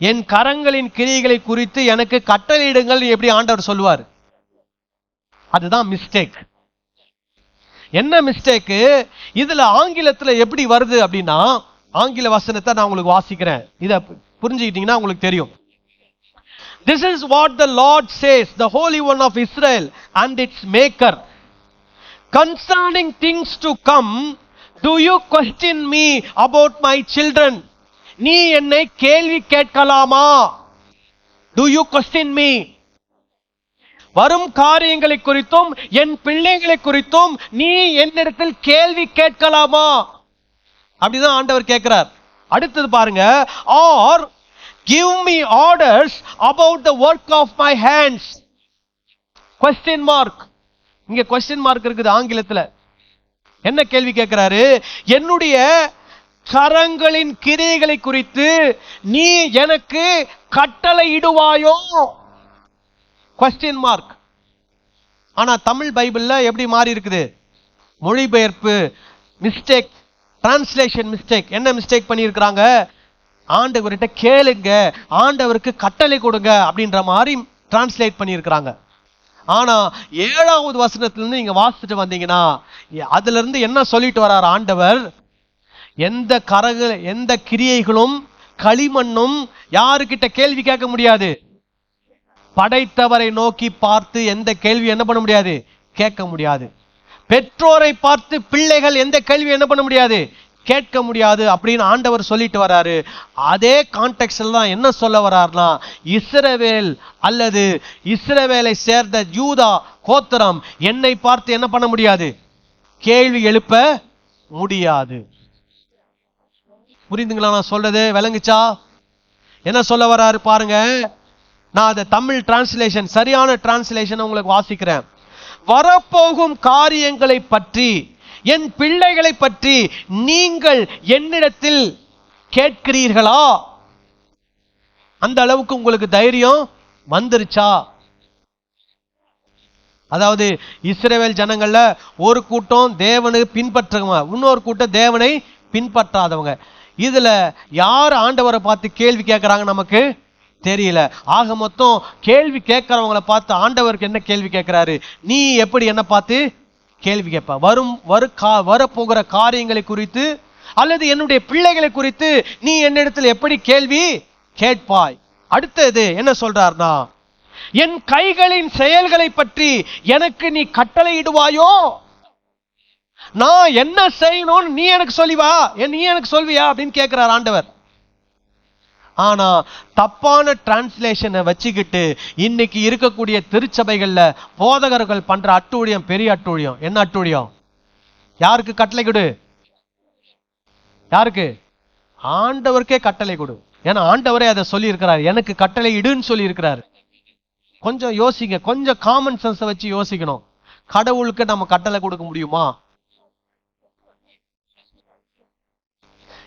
என் கரங்களின் கிரியைகளை குறித்து எனக்கு கட்டளையிடுங்கள் எப்படி ஆண்டவர் சொல்லுவார்? அதுதான் மிஸ்டேக். என்ன மிஸ்டேக்? இதுல ஆங்கிலத்துல எப்படி வருது அப்படின்னா, ஆங்கில வசனத்தை நான் உங்களுக்கு வாசிக்கிறேன், இத புரிஞ்சுக்கிட்டீங்கன்னா உங்களுக்கு தெரியும். This is what the Lord says, the Holy One of Israel and its Maker, concerning things to come, do you question me about my children? நீ என்னை கேள்வி கேட்கலாமா? Do you question me? வரும் காரியங்களை குறித்தும் என் பிள்ளைகளை குறித்தும் நீ என்னிடத்தில் கேள்வி கேட்கலாமா? அப்படிதான் ஆண்டவர் கேட்கிறார். அடுத்தது பாருங்க, R give me orders about the work of my hands. question mark. இங்க question mark இருக்குது ஆங்கிலத்துல. என்ன கேள்வி கேட்கிறாரு? என்னுடைய கரங்களின் கிரியைகளை குறித்து நீ எனக்கு கட்டளை இடுவாயோ? question mark. ஆனா தமிழ் பைபிள்ல எப்படி மாறி இருக்குது? மொழிபெயர்ப்பு மிஸ்டேக், டிரான்ஸ்லேஷன் மிஸ்டேக். என்ன மிஸ்டேக் பண்ணியிருக்கிறாங்க? ஆண்டவர்கிட்ட கேளுங்க, ஆண்டவருக்கு கட்டளை கொடுங்க அப்படின்ற மாதிரி டிரான்ஸ்லேட் பண்ணியிருக்கிறாங்க. ஆனா 7வது வசனத்திலிருந்து நீங்க வாசிச்சுட்டு வந்தீங்கன்னா அதுல இருந்து என்ன சொல்லிட்டு வர்றார் ஆண்டவர்? எந்த கிரியைகளும் களிமண்ணும் யாருக்கிட்ட கேள்வி கேட்க முடியாது. படைத்தவரை நோக்கி பார்த்து எந்த கேள்வி என்ன பண்ண முடியாது? கேட்க முடியாது. பெற்றோரை பார்த்து பிள்ளைகள் எந்த கேள்வி என்ன பண்ண முடியாது? கேட்க முடியாது அப்படின்னு ஆண்டவர் சொல்லிட்டு வராரு. அதே கான்டெக்ஸ்ட்ல தான் என்ன சொல்ல வர்றாருனா, இஸ்ரவேல் அல்லது இஸ்ரவேலை சேர்ந்த யூதா கோத்திரம் என்னை பார்த்து என்ன பண்ண முடியாது? கேள்வி எழுப்ப முடியாது. புரிந்துங்களா நான் சொல்றது? விளங்குச்சா? என்ன சொல்ல வர்றாரு பாருங்க. நான் அதை தமிழ் டிரான்ஸ்லேஷன், சரியான டிரான்ஸ்லேஷன் உங்களுக்கு வாசிக்கிறேன். வரப்போகும் காரியங்களை பற்றி, என் பிள்ளைகளை பற்றி நீங்கள் என்னிடத்தில் கேட்கிறீர்களா? அந்த அளவுக்கு உங்களுக்கு தைரியம் வந்துருச்சா? அதாவது இஸ்ரவேல் ஜனங்கள்ல ஒரு கூட்டம் தேவனை பின்பற்றவங்க, இன்னொரு கூட்டம் தேவனை பின்பற்றாதவங்க. இதுல யார் ஆண்டவரை பார்த்து கேள்வி கேட்கிறாங்க நமக்கு தெரியல. ஆக மொத்தம் கேள்வி கேட்கிறவங்களை பார்த்து ஆண்டவருக்கு என்ன கேள்வி கேட்கிறாரு? நீ எப்படி என்ன பார்த்து கேள்வி கேட்ப? வரப்போகிற காரியங்களை குறித்து அல்லது என்னுடைய பிள்ளைகளை குறித்து நீ என்னிடத்தில் எப்படி கேள்வி கேட்பாய்? அடுத்தது என்ன சொல்றார்னா, என் கைகளின் செயல்களை பற்றி எனக்கு நீ கட்டளை இடுவாயோ? நான் என்ன செய்யணும்னு நீ எனக்கு சொல்லிவா, நீ எனக்கு சொல்வியா அப்படின்னு கேட்கிறார் ஆண்டவர். ஆனா தப்பான டிரான்ஸ்லேஷனை வச்சுக்கிட்டு இன்னைக்கு இருக்கக்கூடிய திருச்சபைகள்ல போதகர்கள் பண்ற அட்டூழியம் பெரிய அட்டூழியம். என்ன அட்டூழியம்? யாருக்கு கட்டளை கொடு? யாருக்கு? ஆண்டவருக்கே கட்டளை கொடு. ஏன்னா ஆண்டவரே அதை சொல்லி இருக்கிறார், எனக்கு கட்டளை இடுன்னு சொல்லி இருக்கிறார். கொஞ்சம் யோசிங்க, கொஞ்சம் காமன் சென்ஸை வச்சு யோசிக்கணும். கடவுளுக்கு நம்ம கட்டளை கொடுக்க முடியுமா?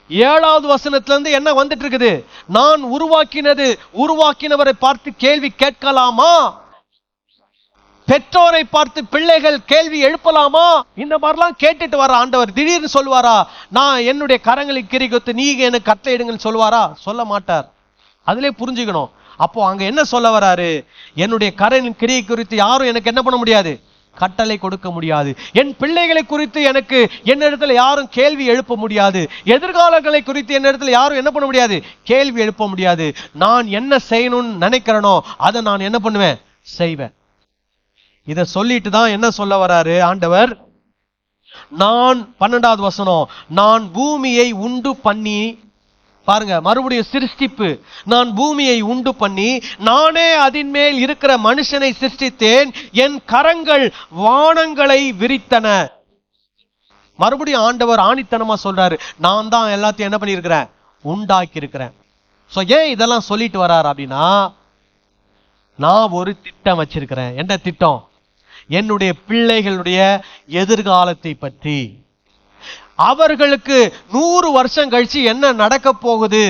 7வது வசனத்திலிருந்து என்ன வந்துட்டு இருக்குது? நான் உருவாக்கினவரை பார்த்து கேள்வி கேட்கலாமா? பெற்றோரை பார்த்து பிள்ளைகள் கேள்வி எழுப்பலாமா? இந்த மாதிரிலாம் கேட்டுட்டு வர ஆண்டவர் திடீர்னு சொல்வாரா, நான் என்னுடைய கரங்களின் கிரியை குறித்து நீங்க எனக்கு கட்டளை இடுங்கன்னு சொல்வாரா? சொல்ல மாட்டார். அதிலே புரிஞ்சுக்கணும். அப்போ அங்க என்ன சொல்ல வராரு? என்னுடைய கரங்களின் கிரியை குறித்து யாரும் எனக்கு என்ன பண்ண முடியாது? கட்டளை கொடுக்க முடியாது. என் பிள்ளைகளை குறித்து எனக்கு என்னிடத்துல யாரும் கேள்வி எழுப்ப முடியாது. எதிர்காலங்களை குறித்து என்னிடத்துல யாரும் என்ன பண்ண முடியாது? கேள்வி எழுப்ப முடியாது. நான் என்ன செய்யணும்னு நினைக்கிறேனோ அதை நான் என்ன பண்ணுவேன்? செய்வேன். இத சொல்லிட்டு தான் என்ன சொல்ல வராரு ஆண்டவர்? நான் 12வது வசனம், நான் பூமியை உண்டு பண்ணி, பாருங்க மறுபடியும் சிருஷ்டிப்பு. நான் பூமியை உண்டு பண்ணி நானே அதன் மேல் இருக்கிற மனுஷனை சிருஷ்டித்தேன், என் கரங்கள் வானங்களை விரித்தன. மறுபடியும் ஆண்டவர் ஆணித்தனமா சொல்றாரு, நான் தான் எல்லாத்தையும் என்ன பண்ணியிருக்கிறேன்? உண்டாக்கி இருக்கிறேன். சோ ஏன் இதெல்லாம் சொல்லிட்டு வர்றாரு அப்படின்னா, நான் ஒரு திட்டம் வச்சிருக்கிறேன். என்ன திட்டம்? என்னுடைய பிள்ளைகளுடைய எதிர்காலத்தை பற்றி, அவர்களுக்கு 100 வருஷம் கழிச்சு என்ன நடக்க போகுது,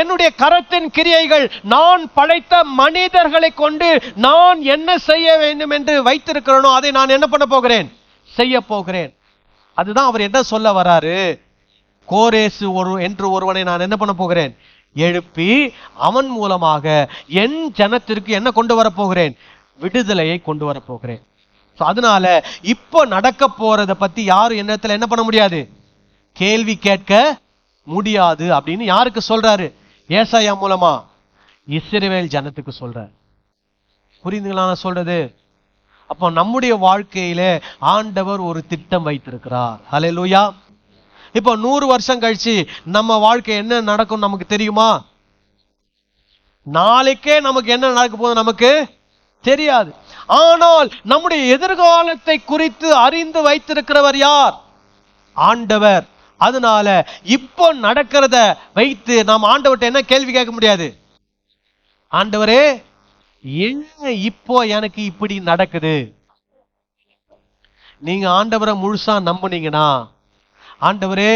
என்னுடைய கரத்தின் கிரியைகள் நான் படைத்த மனிதர்களை கொண்டு நான் என்ன செய்ய வேண்டும் என்று வைத்திருக்கிறேனோ அதை நான் என்ன பண்ண போகிறேன்? செய்ய போகிறேன். அதுதான் அவர் என்ன சொல்ல வராரு. கோரேசு என்று ஒருவனை நான் என்ன பண்ண போகிறேன்? எழுப்பி அவன் மூலமாக என் ஜனத்திற்கு என்ன கொண்டு வர போகிறேன்? விடுதலையை கொண்டு வர போகிறேன். அதனால இப்ப நடக்க போறத பத்தி யாரும் என்னத்துல என்ன பண்ண முடியாது? கேள்வி கேட்க முடியாது அப்படின்னு யாருக்கு சொல்றாரு? ஏசாயா மூலமா இஸ்ரவேல் ஜனத்துக்கு சொல்றார். புரியுதுங்களா நான் சொல்றது? அப்போ நம்முடைய வாழ்க்கையில ஆண்டவர் ஒரு திட்டம் வைத்திருக்கிறார். ஹல்லேலூயா. இப்போ 100 வருஷம் கழிச்சு நம்ம வாழ்க்கை என்ன நடக்கும் நமக்கு தெரியுமா? நாளைக்கே நமக்கு என்ன நடக்க போகுது நமக்கு தெரியாது. ஆனால் நம்முடைய எதிர்காலத்தை குறித்து அறிந்து வைத்திருக்கிறவர் யார்? ஆண்டவர். அதனால இப்போ நடக்கிறத வைத்து நாம் ஆண்டவர்கிட்ட என்ன கேள்வி கேட்க முடியாது? ஆண்டவரே, என்ன இப்போ எனக்கு இப்படி நடக்குது? நீங்க ஆண்டவரை முழுசா நம்புனீங்கன்னா, ஆண்டவரே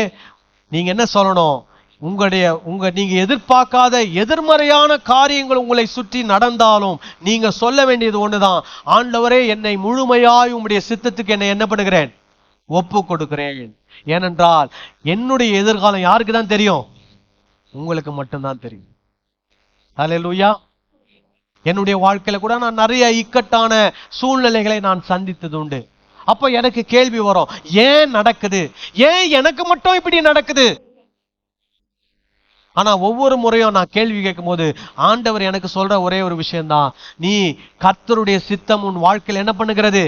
நீங்க என்ன சொல்லணும்? நீங்க எதிர்பார்க்காத எதிர்மறையான காரியங்கள் உங்களை சுற்றி நடந்தாலும் நீங்க சொல்ல வேண்டியது ஒண்ணுதான், ஆண்டவரே என்னை முழுமையாய் உம்முடைய சித்தத்துக்கு என்ன பண்ணுகிறேன்? ஒப்பு கொடுக்கிறேன். ஏனென்றால் என்னுடைய எதிர்காலம் யாருக்கு தான் தெரியும்? உங்களுக்கு மட்டும்தான் தெரியும். ஹல்லேலூயா. என்னுடைய வாழ்க்கையில கூட நான் நிறைய இக்கட்டான சூழ்நிலைகளை நான் சந்தித்தது உண்டு. அப்ப எனக்கு கேள்வி வரும், ஏன் நடக்குது? ஏன் எனக்கு மட்டும் இப்படி நடக்குது? ஆனா ஒவ்வொரு முறையும் நான் கேள்வி கேட்கும் போது ஆண்டவர் எனக்கு சொல்ற ஒரே ஒரு விஷயம்தான், நீ கர்த்தருடைய சித்தம் உன் வாழ்க்கையில் என்ன பண்ணுகிறது?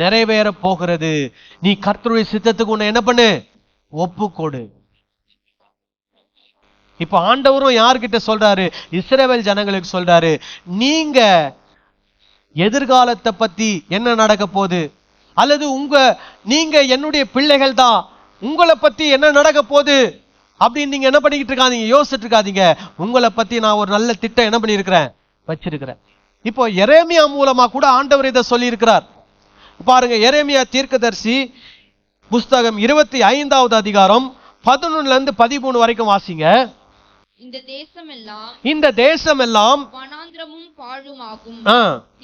நிறைவேற போகிறது. நீ கர்த்தருடைய சித்தத்துக்கு உன்னை என்ன பண்ணு? ஒப்புக்கொடு. இப்ப ஆண்டவரும் யார்கிட்ட சொல்றாரு? இஸ்ரவேல் ஜனங்களுக்கு சொல்றாரு, நீங்க எதிர்காலத்தை பத்தி என்ன நடக்க போகுது, அல்லது நீங்க என்னுடைய பிள்ளைகள் தான், உங்களை பத்தி என்ன நடக்க போகுது அப்படின்னு நீங்க என்ன பண்ணிக்கிட்டு இருக்காதீங்க, யோசிச்சுட்டு இருக்காதீங்க. உங்களை பத்தி நான் ஒரு நல்ல திட்டம் என்ன பண்ணியிருக்கிறேன்? வச்சிருக்கிறேன். இப்போ எரேமியா மூலமா கூட ஆண்டவர் இதை சொல்லி இருக்கிறார். பாருங்க, எரேமியா தீர்க்கதரிசி புஸ்தகம் 25வது அதிகாரம் 11ல இருந்து 13 வரைக்கும் வாசிங்க. இந்த தேசம் எல்லாம் வனாந்திரமும் பாழுமாகும்.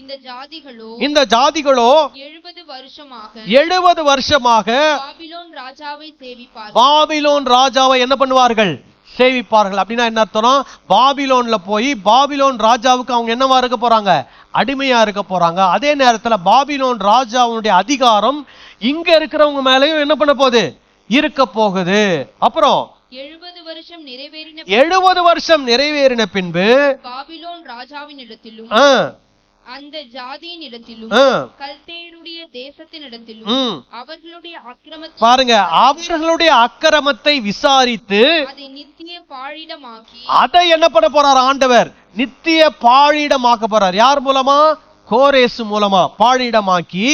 இந்த ஜாதிகளோ 70 வருஷமாக பாபிலோன் ராஜாவை என்ன பண்ணுவார்கள்? சேவிப்பார்கள். அப்படின்னா என்ன அர்த்தம்? பாபிலோன்ல போய் பாபிலோன் ராஜாவுக்கு அவங்க என்னவா இருக்க போறாங்க? அடிமையா இருக்க போறாங்க. அதே நேரத்துல பாபிலோன் ராஜாவுடைய அதிகாரம் இங்க இருக்கிறவங்க மேலயும் என்ன பண்ண போகுது? இருக்க போகுது. அப்புறம் 70 வருஷம் நிறைவேறின பின்பு பாபிலோன் ராஜாவின் இடத்திலும் அந்த ஜாதியின் இடத்திலும் கல்தேயருடைய தேசத்தின் இடத்திலும் அவர்களுடைய அக்கிரமத்தை பாருங்க, அவர்களுடைய அக்கிரமத்தை விசாரித்து அதை நித்திய பாழிடமாக்கி, அதை என்ன பண்ண போறார்? ஆண்டவர் நித்திய பாழிடமாக்க போறார். யார் மூலமா? கோரேசு மூலமா பாழிடமாக்கி,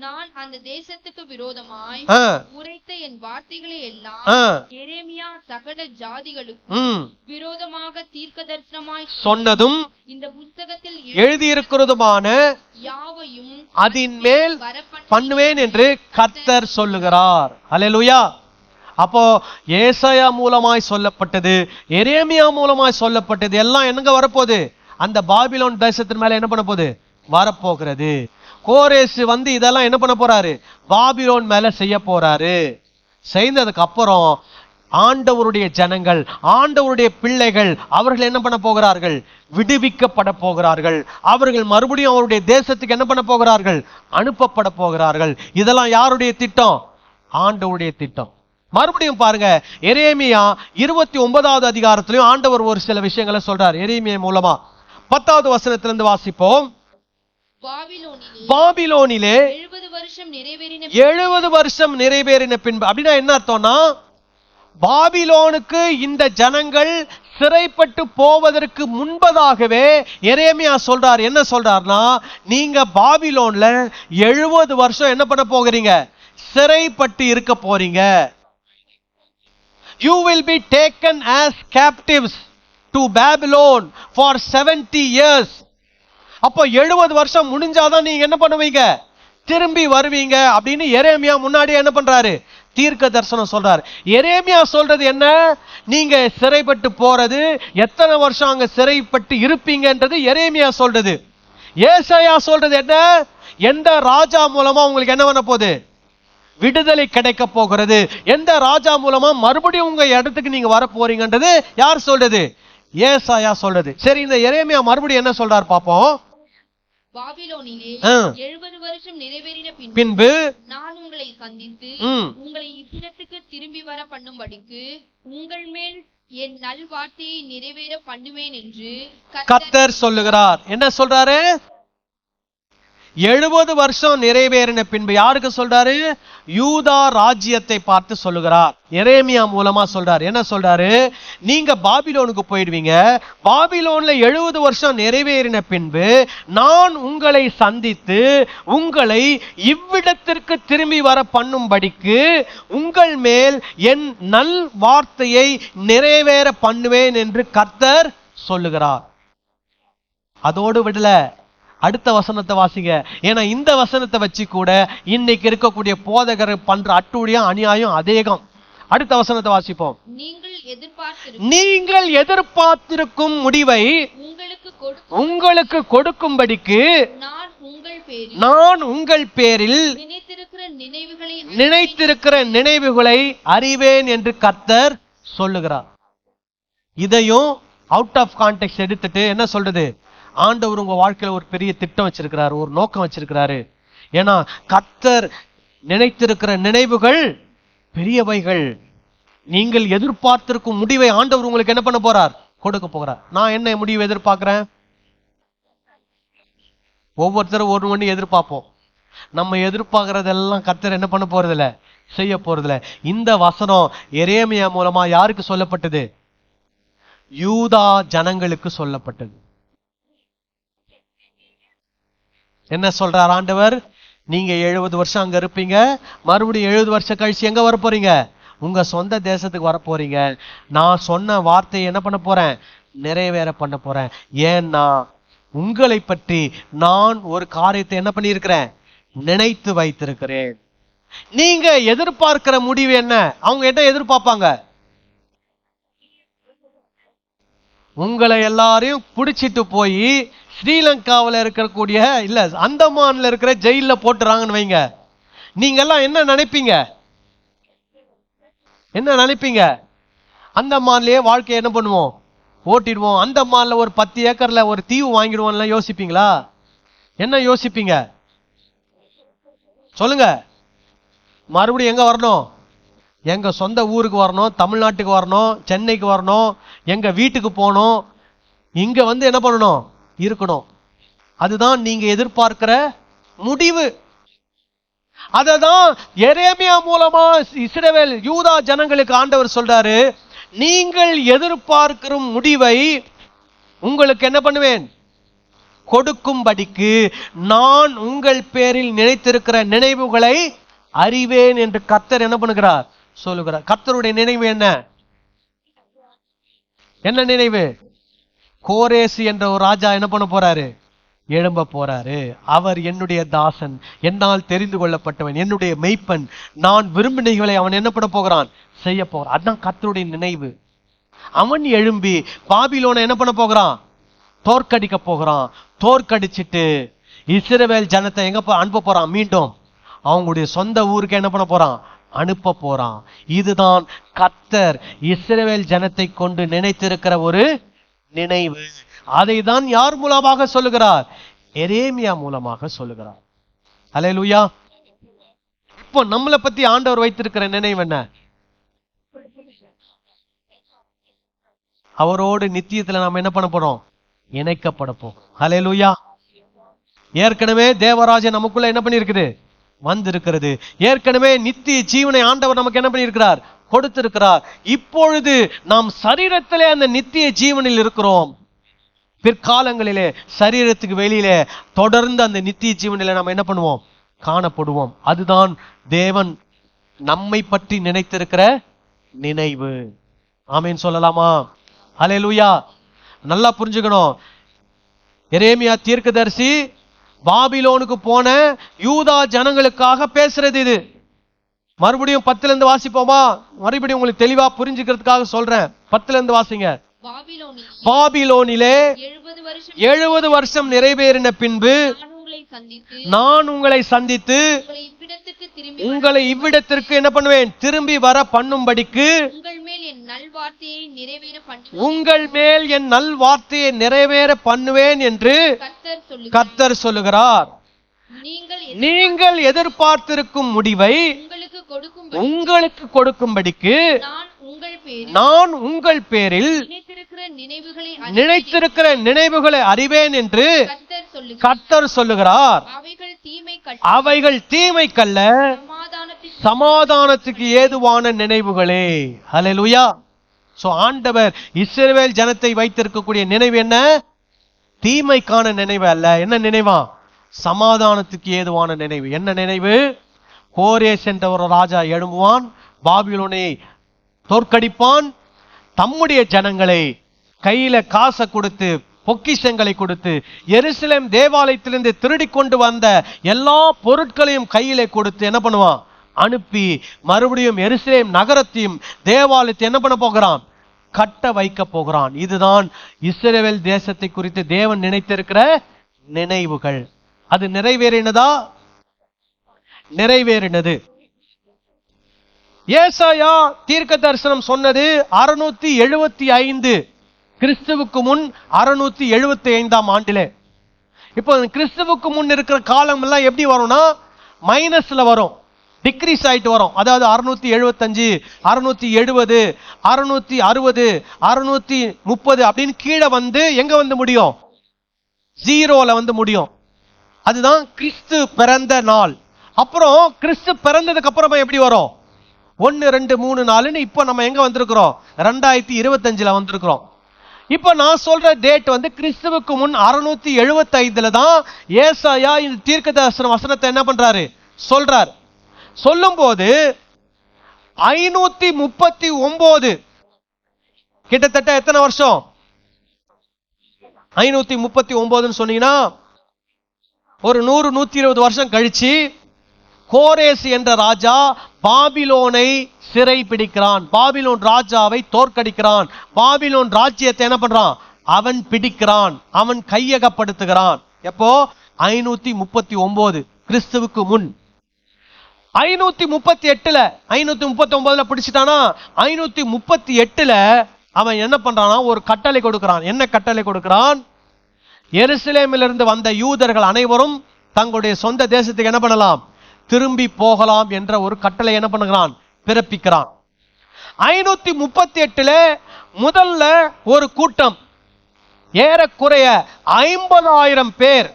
நான் அந்த தேசத்துக்கு விரோதமாய் உரைத்த என் வார்த்தைகளை எல்லாம் எரேமியா சகல ஜாதிகளுக்கும் விரோதமாக தீர்க்கதரிசனமாய் சொன்னதும் இந்த புத்தகத்தில் எழுதியிருக்கிறதுமான யாவையும் அதன் மேல் பண்ணுவேன் என்று கர்த்தர் சொல்லுகிறார். அல்லேலூயா. அப்போ ஏசாயா மூலமாய் சொல்லப்பட்டது, எரேமியா மூலமாய் சொல்லப்பட்டது எல்லாம் என்னங்க வரப்போகுது? அந்த பாபிலோன் தேசத்தின் மேல என்ன பண்ண போகுது? வரப்போகிறது. கோரேசு இதெல்லாம் என்ன பண்ண போறாரு? பாபிலோன் மேல செய்ய போறாரு. செய்ததுக்கு அப்புறம் ஆண்டவருடைய ஜனங்கள், ஆண்டவருடைய பிள்ளைகள், அவர்கள் என்ன பண்ண போகிறார்கள்? விடுவிக்கப்பட போகிறார்கள். அவர்கள் மறுபடியும் அவருடைய தேசத்துக்கு என்ன பண்ண போகிறார்கள்? அனுப்பப்பட போகிறார்கள். இதெல்லாம் யாருடைய திட்டம்? ஆண்டவருடைய திட்டம். மறுபடியும் பாருங்க, எரேமியா 29வது அதிகாரத்திலையும் ஆண்டவர் ஒரு சில விஷயங்களை சொல்றார். எரேமியா மூலமா 10வது வசனத்திலிருந்து வாசிப்போம். பாபிலோனிலே 70 வருஷம் நிறைவேறின பின்பு. அப்படின்னா என்ன அர்த்தம்னா, பாபிலோனுக்கு இந்த ஜனங்கள் சிறைப்பட்டு போவதற்கு முன்பதாகவே எரேமியா சொல்றார். என்ன சொல்றார்னா, நீங்க பாபிலோன்ல 70 வருஷம் என்ன பண்ண போகிறீங்க? சிறைப்பட்டு இருக்க போறீங்க. You will be taken as captives to Babylon for 70 years. அப்போ 70 வருஷம் முடிஞ்சாதான் நீங்க என்ன பண்ணுவீங்க? திரும்பி வருவீங்க அப்படின்னு எரேமியா முன்னாடி என்ன பண்றாரு? தீர்க்க தரிசனம் சொல்றாரு. எரேமியா சொல்றது என்ன? நீங்க சிறைப்பட்டு போறது, எத்தனை வருஷம் அங்க சிறைப்பட்டு இருப்பீங்கன்றது எரேமியா சொல்றது. ஏசாயா சொல்றது என்ன? எந்த ராஜா மூலமா உங்களுக்கு என்ன பண்ண போகுது? விடுதலை கிடைக்க போகிறது. எந்த ராஜா மூலமா மறுபடியும் உங்க இடத்துக்கு நீங்க வர போறீங்கன்றது யார் சொல்றது? ஏசாயா சொல்றது. சரி, இந்த எரேமியா மறுபடியும் என்ன சொல்றாரு பாப்போம். பாபிலோனிலே 70 வருஷம் நிறைவேறின பின்பு நான் உங்களை சந்தித்து உங்களை இவ்விடத்துக்கு திரும்பி வர பண்ணும்படிக்கு உங்கள் மேல் என் நல் வார்த்தையை நிறைவேற பண்ணுவேன் என்று கர்த்தர் சொல்லுகிறார். என்ன சொல்றாரு? 70 வருஷம் நிறைவேறின பின்பு யாருக்கு சொல்றாரு? யூதா ராஜ்யத்தை பார்த்து சொல்லுகிறார். எரேமியா மூலமா சொல்றாரு. என்ன சொல்றாரு? நீங்க பாபிலோனுக்கு போயிடுவீங்க. பாபிலோன்ல 70 வருஷம் நிறைவேறின பின்பு நான் உங்களை சந்தித்து உங்களை இவ்விடத்திற்கு திரும்பி வர பண்ணும்படிக்கு உங்கள் மேல் என் நல் வார்த்தையை நிறைவேற பண்ணுவேன் என்று கர்த்தர் சொல்லுகிறார். அதோடு விடல, அடுத்த வசனத்தை வாசிங்க. ஏன்னா இந்த வசனத்தை வச்சு கூட இன்னைக்கு இருக்கக்கூடிய போதகர் பண்ற அட்டூழியம், அநியாயம் அதேகம். அடுத்த வசனத்தை வாசிப்போம். நீங்கள் எதிர்பார்த்திருக்கும் முடிவை உங்களுக்கு கொடுக்கும்படிக்கு நான் உங்கள் பேரில் நினைத்திருக்கிற நினைவுகளை அறிவேன் என்று கர்த்தர் சொல்லுகிறார். இதையும் அவுட் ஆஃப் கான்டெக்ஸ்ட் எடுத்துட்டு என்ன சொல்றது? ஆண்டவர் உங்க வாழ்க்கையில ஒரு பெரிய திட்டம் வச்சிருக்கிறாரு, ஒரு நோக்கம் வச்சிருக்கிறாரு. ஏன்னா கர்த்தர் நினைத்திருக்கிற நினைவுகள் பெரியவைகள். நீங்கள் எதிர்பார்த்திருக்கும் முடிவை ஆண்டவர் உங்களுக்கு என்ன பண்ண போறார்? கொடுக்க போகிறார். நான் என்ன முடிவு எதிர்பார்க்கிறேன்? ஒவ்வொருத்தரும் ஒன்று எதிர்பார்ப்போம். நம்ம எதிர்பார்க்கறதெல்லாம் கர்த்தர் என்ன பண்ண போறதில்ல, செய்ய போறதில்ல. இந்த வசனம் எரேமியா மூலமா யாருக்கு சொல்லப்பட்டது? யூதா ஜனங்களுக்கு சொல்லப்பட்டது. என்ன சொல்றார் ஆண்டவர்? நீங்க 70 வருஷம் அங்க இருப்பீங்க, மறுபடியும் 70 வருஷம் கழிச்சு எங்க வர போறீங்க? உங்க சொந்த தேசத்துக்கு வர போறீங்க. நான் சொன்ன வார்த்தையை என்ன பண்ண போறேன்? நிறைவேற பண்ண போறேன். ஏன்னா உங்களை பற்றி நான் ஒரு காரியத்தை என்ன பண்ணியிருக்கிறேன்? நினைத்து வைத்திருக்கிறேன். நீங்க எதிர்பார்க்கிற முடிவு என்ன? அவங்க என்ன எதிர்பார்ப்பாங்க? உங்களை எல்லாரையும் பிடிச்சிட்டு போய் ஸ்ரீலங்காவில் இருக்கக்கூடிய இல்ல அந்தமான்ல இருக்கிற ஜெயில போட்டுறாங்கன்னு வைங்க. நீங்க எல்லாம் என்ன நினைப்பீங்க? என்ன நினைப்பீங்க? அந்தமான்லயே வாழ்க்கையை என்ன பண்ணுவோம்? ஓட்டிடுவோம். அந்தமான்ல ஒரு 10 ஏக்கர்ல ஒரு தீவு வாங்கிடுவோம் யோசிப்பீங்களா? என்ன யோசிப்பீங்க சொல்லுங்க? மறுபடியும் எங்க வரணும்? எங்க சொந்த ஊருக்கு வரணும், தமிழ்நாட்டுக்கு வரணும், சென்னைக்கு வரணும், எங்க வீட்டுக்கு போகணும். இங்க வந்து என்ன பண்ணணும்? இருக்கணும். அதுதான் நீங்க எதிர்பார்க்கிற முடிவு. அததான் எரேமியா மூலமா இஸ்ரவேல் யூதா ஜனங்களுக்கு ஆண்டவர் சொல்றாரு, நீங்கள் எதிர்பார்க்கிற முடிவை உங்களுக்கு என்ன பண்ணுவேன்? கொடுக்கும்படிக்கு நான் உங்கள் பேரில் நினைத்திருக்கிற நினைவுகளை அறிவேன் என்று கர்த்தர் என்ன பண்ணுகிறார்? சொல்லுகிறார். கர்த்தருடைய நினைவு என்ன? என்ன நினைவு? கோரேசு என்ற ஒரு ராஜா என்ன பண்ண போறாரு? எழும்ப போறாரு. அவர் என்னுடைய தாசன், என்னால் தெரிந்து கொள்ளப்பட்டவன், என்னுடைய மெய்ப்பன், நான் விரும்பினைகளை அவன் என்ன பண்ண போகிறான்? செய்ய போகிறான். அதுதான் கர்த்தருடைய நினைவு. அவன் எழும்பி பாபிலோனை என்ன பண்ண போகிறான்? தோற்கடிக்க போகிறான். தோற்கடிச்சிட்டு இஸ்ரவேல் ஜனத்தை எங்க அனுப்ப போறான்? மீண்டும் அவங்களுடைய சொந்த ஊருக்கு என்ன பண்ண போறான்? அனுப்ப போறான். இதுதான் கர்த்தர் இஸ்ரவேல் ஜனத்தை கொண்டு நினைத்திருக்கிற ஒரு நினைவு. அதை தான் யார் மூலமாக சொல்லுகிறார்? எரேமியா மூலமாக சொல்லுகிறார். அல்லேலூயா. இப்போ நம்மளை பத்தி ஆண்டவர் வைத்திருக்கிற நினைவு என்ன? அவரோடு நித்தியத்துல நாம என்ன பண்ண போறோம்? இணைக்கப்பட போறோம். அல்லேலூயா. ஏற்கனவே தேவராஜன் நமக்குள்ள என்ன பண்ணிருக்குது? வந்திருக்கிறது. ஏற்கனவே நித்திய ஜீவனை ஆண்டவர் நமக்கு என்ன பண்ணியிருக்கிறார்? கொடுத்திருக்கிறார். இப்பொழுது நாம் சரீரத்திலே அந்த நித்திய ஜீவனில் இருக்கிறோம். பிற்காலங்களிலே சரீரத்துக்கு வெளியிலே தொடர்ந்து அந்த நித்திய ஜீவனிலே நாம் என்ன பண்ணுவோம்? காணப்படுவோம். அதுதான் தேவன் நம்மை பற்றி நினைத்திருக்கிற நினைவு. ஆமீன் சொல்லலாமா? அல்லேலூயா. நல்லா புரிஞ்சுக்கணும். எரேமியா தீர்க்கதரிசி பாபிலோனுக்கு போன யூதா ஜனங்களுக்காக பேசுறது இது. மறுபடியும் 10ல இருந்து வாசிப்போமா? மறுபடியும் உங்களுக்கு தெளிவா புரிஞ்சுக்கிறதுக்காக சொல்றேன். 10ல இருந்து வாசிங்க. பாபிலோனிலே 70 வருஷம் நிறைவேறின பின்பு நான் உங்களை சந்தித்து உங்களை இவ்விடத்திற்கு என்ன பண்ணுவேன்? திரும்பி வர பண்ணும்படிக்கு உங்கள் மேல் என் நல் வார்த்தையை நிறைவேற பண்ணுவேன் என்று கர்த்தர் சொல்லுகிறார். நீங்கள் எதிர்பார்த்திருக்கும் முடிவை உங்களுக்கு கொடுக்கும்படிக்கு நான் உங்கள் பேரில் நினைத்திருக்கிற நினைவுகளை அறிவேன் என்று கர்த்தர் சொல்லுகிறார், அவைகள் தீமைக்கல்ல சமாதானத்துக்கு ஏதுவான நினைவுகளே. ஹல்லேலூயா. சோ ஆண்டவர் இஸ்ரவேல் ஜனத்தை வைத்திருக்கக்கூடிய நினைவு என்ன? தீமைக்கான நினைவு அல்ல. என்ன நினைவா? சமாதானத்துக்கு ஏதுவான நினைவு. என்ன நினைவு? கோரேஸ் என்ற ஒரு ராஜா எழும்புவான், பாபிலோனை தோற்கடிப்பான், தம்முடைய ஜனங்களை கையில காசை கொடுத்து பொக்கிஷங்களை கொடுத்து எருசலேம் தேவாலயத்திலிருந்து திருடி கொண்டு வந்த எல்லா பொருட்களையும் கையில கொடுத்து என்ன பண்ணுவான்? அனுப்பி மறுபடியும் எருசலேம் நகரத்தையும் தேவாலயத்தை என்ன பண்ண போகிறான்? கட்ட வைக்க போகிறான். இதுதான் இஸ்ரவேல் தேசத்தை குறித்து தேவன் நினைத்திருக்கிற நினைவுகள். அது நிறைவேறினதா? நிறைவேறினது. ஏசாயா தீர்க்க தரிசனம் சொன்னது 675 கிறிஸ்துவுக்கு முன் 675 ஆண்டிலே. இப்போ கிறிஸ்துவுக்கு முன் இருக்கிற காலம் எல்லாம் எப்படி வரும்னா மைனஸ்ல வரும், டிக்ரீஸ் ஆயிட்டு வரும். அதாவது 675, 670, 660, 630 அப்படின்னு கீழே வந்து எங்க வந்து முடியும்? ஜீரோல வந்து முடியும். அதுதான் கிறிஸ்து பிறந்த நாள். அப்புறம் கிறிஸ்து பிறந்ததுக்கு அப்புறமா எப்படி வரும்? 1, 2, 3, 4ன்னு இப்ப நம்ம எங்க வந்திருக்கிறோம்? 2025 வந்திருக்கிறோம். இப்ப நான் சொல்ற டேட் வந்து கிறிஸ்துவுக்கு முன் 675 தான் ஏசாயா இந்த தீர்க்கதரிசன வசனத்தை என்ன பண்றாரு? சொல்றார். சொல்லும் போது 539 கிட்டத்தட்ட எத்தனை வருஷம்? 539 சொன்னீங்கன்னா ஒரு 100-120 வருஷம் கழிச்சு கோரேஸ் என்ற ராஜா பாபிலோனை சிறை பிடிக்கிறான், பாபிலோன் ராஜாவை தோற்கடிக்கிறான், பாபிலோன் ராஜ்யத்தை என்ன பண்றான்? அவன் பிடிக்கிறான், அவன் கையகப்படுத்துகிறான். எப்போ? 539 கிறிஸ்துவுக்கு முன். 539 பிடிச்சிட்டானா 538 அவன் என்ன பண்றானா? ஒரு கட்டளை கொடுக்கிறான். என்ன கட்டளை கொடுக்கிறான்? எருசலேமிலிருந்து வந்த யூதர்கள் அனைவரும் தங்களுடைய சொந்த தேசத்துக்கு என்ன பண்ணலாம்? திரும்பி போகலாம் என்ற ஒரு கட்டளை என்ன பண்ணுகிறான்? பிறப்பிக்கிறான். 538 முதல்ல ஒரு கூட்டம் ஏறக்குறைய 50,000 பேர்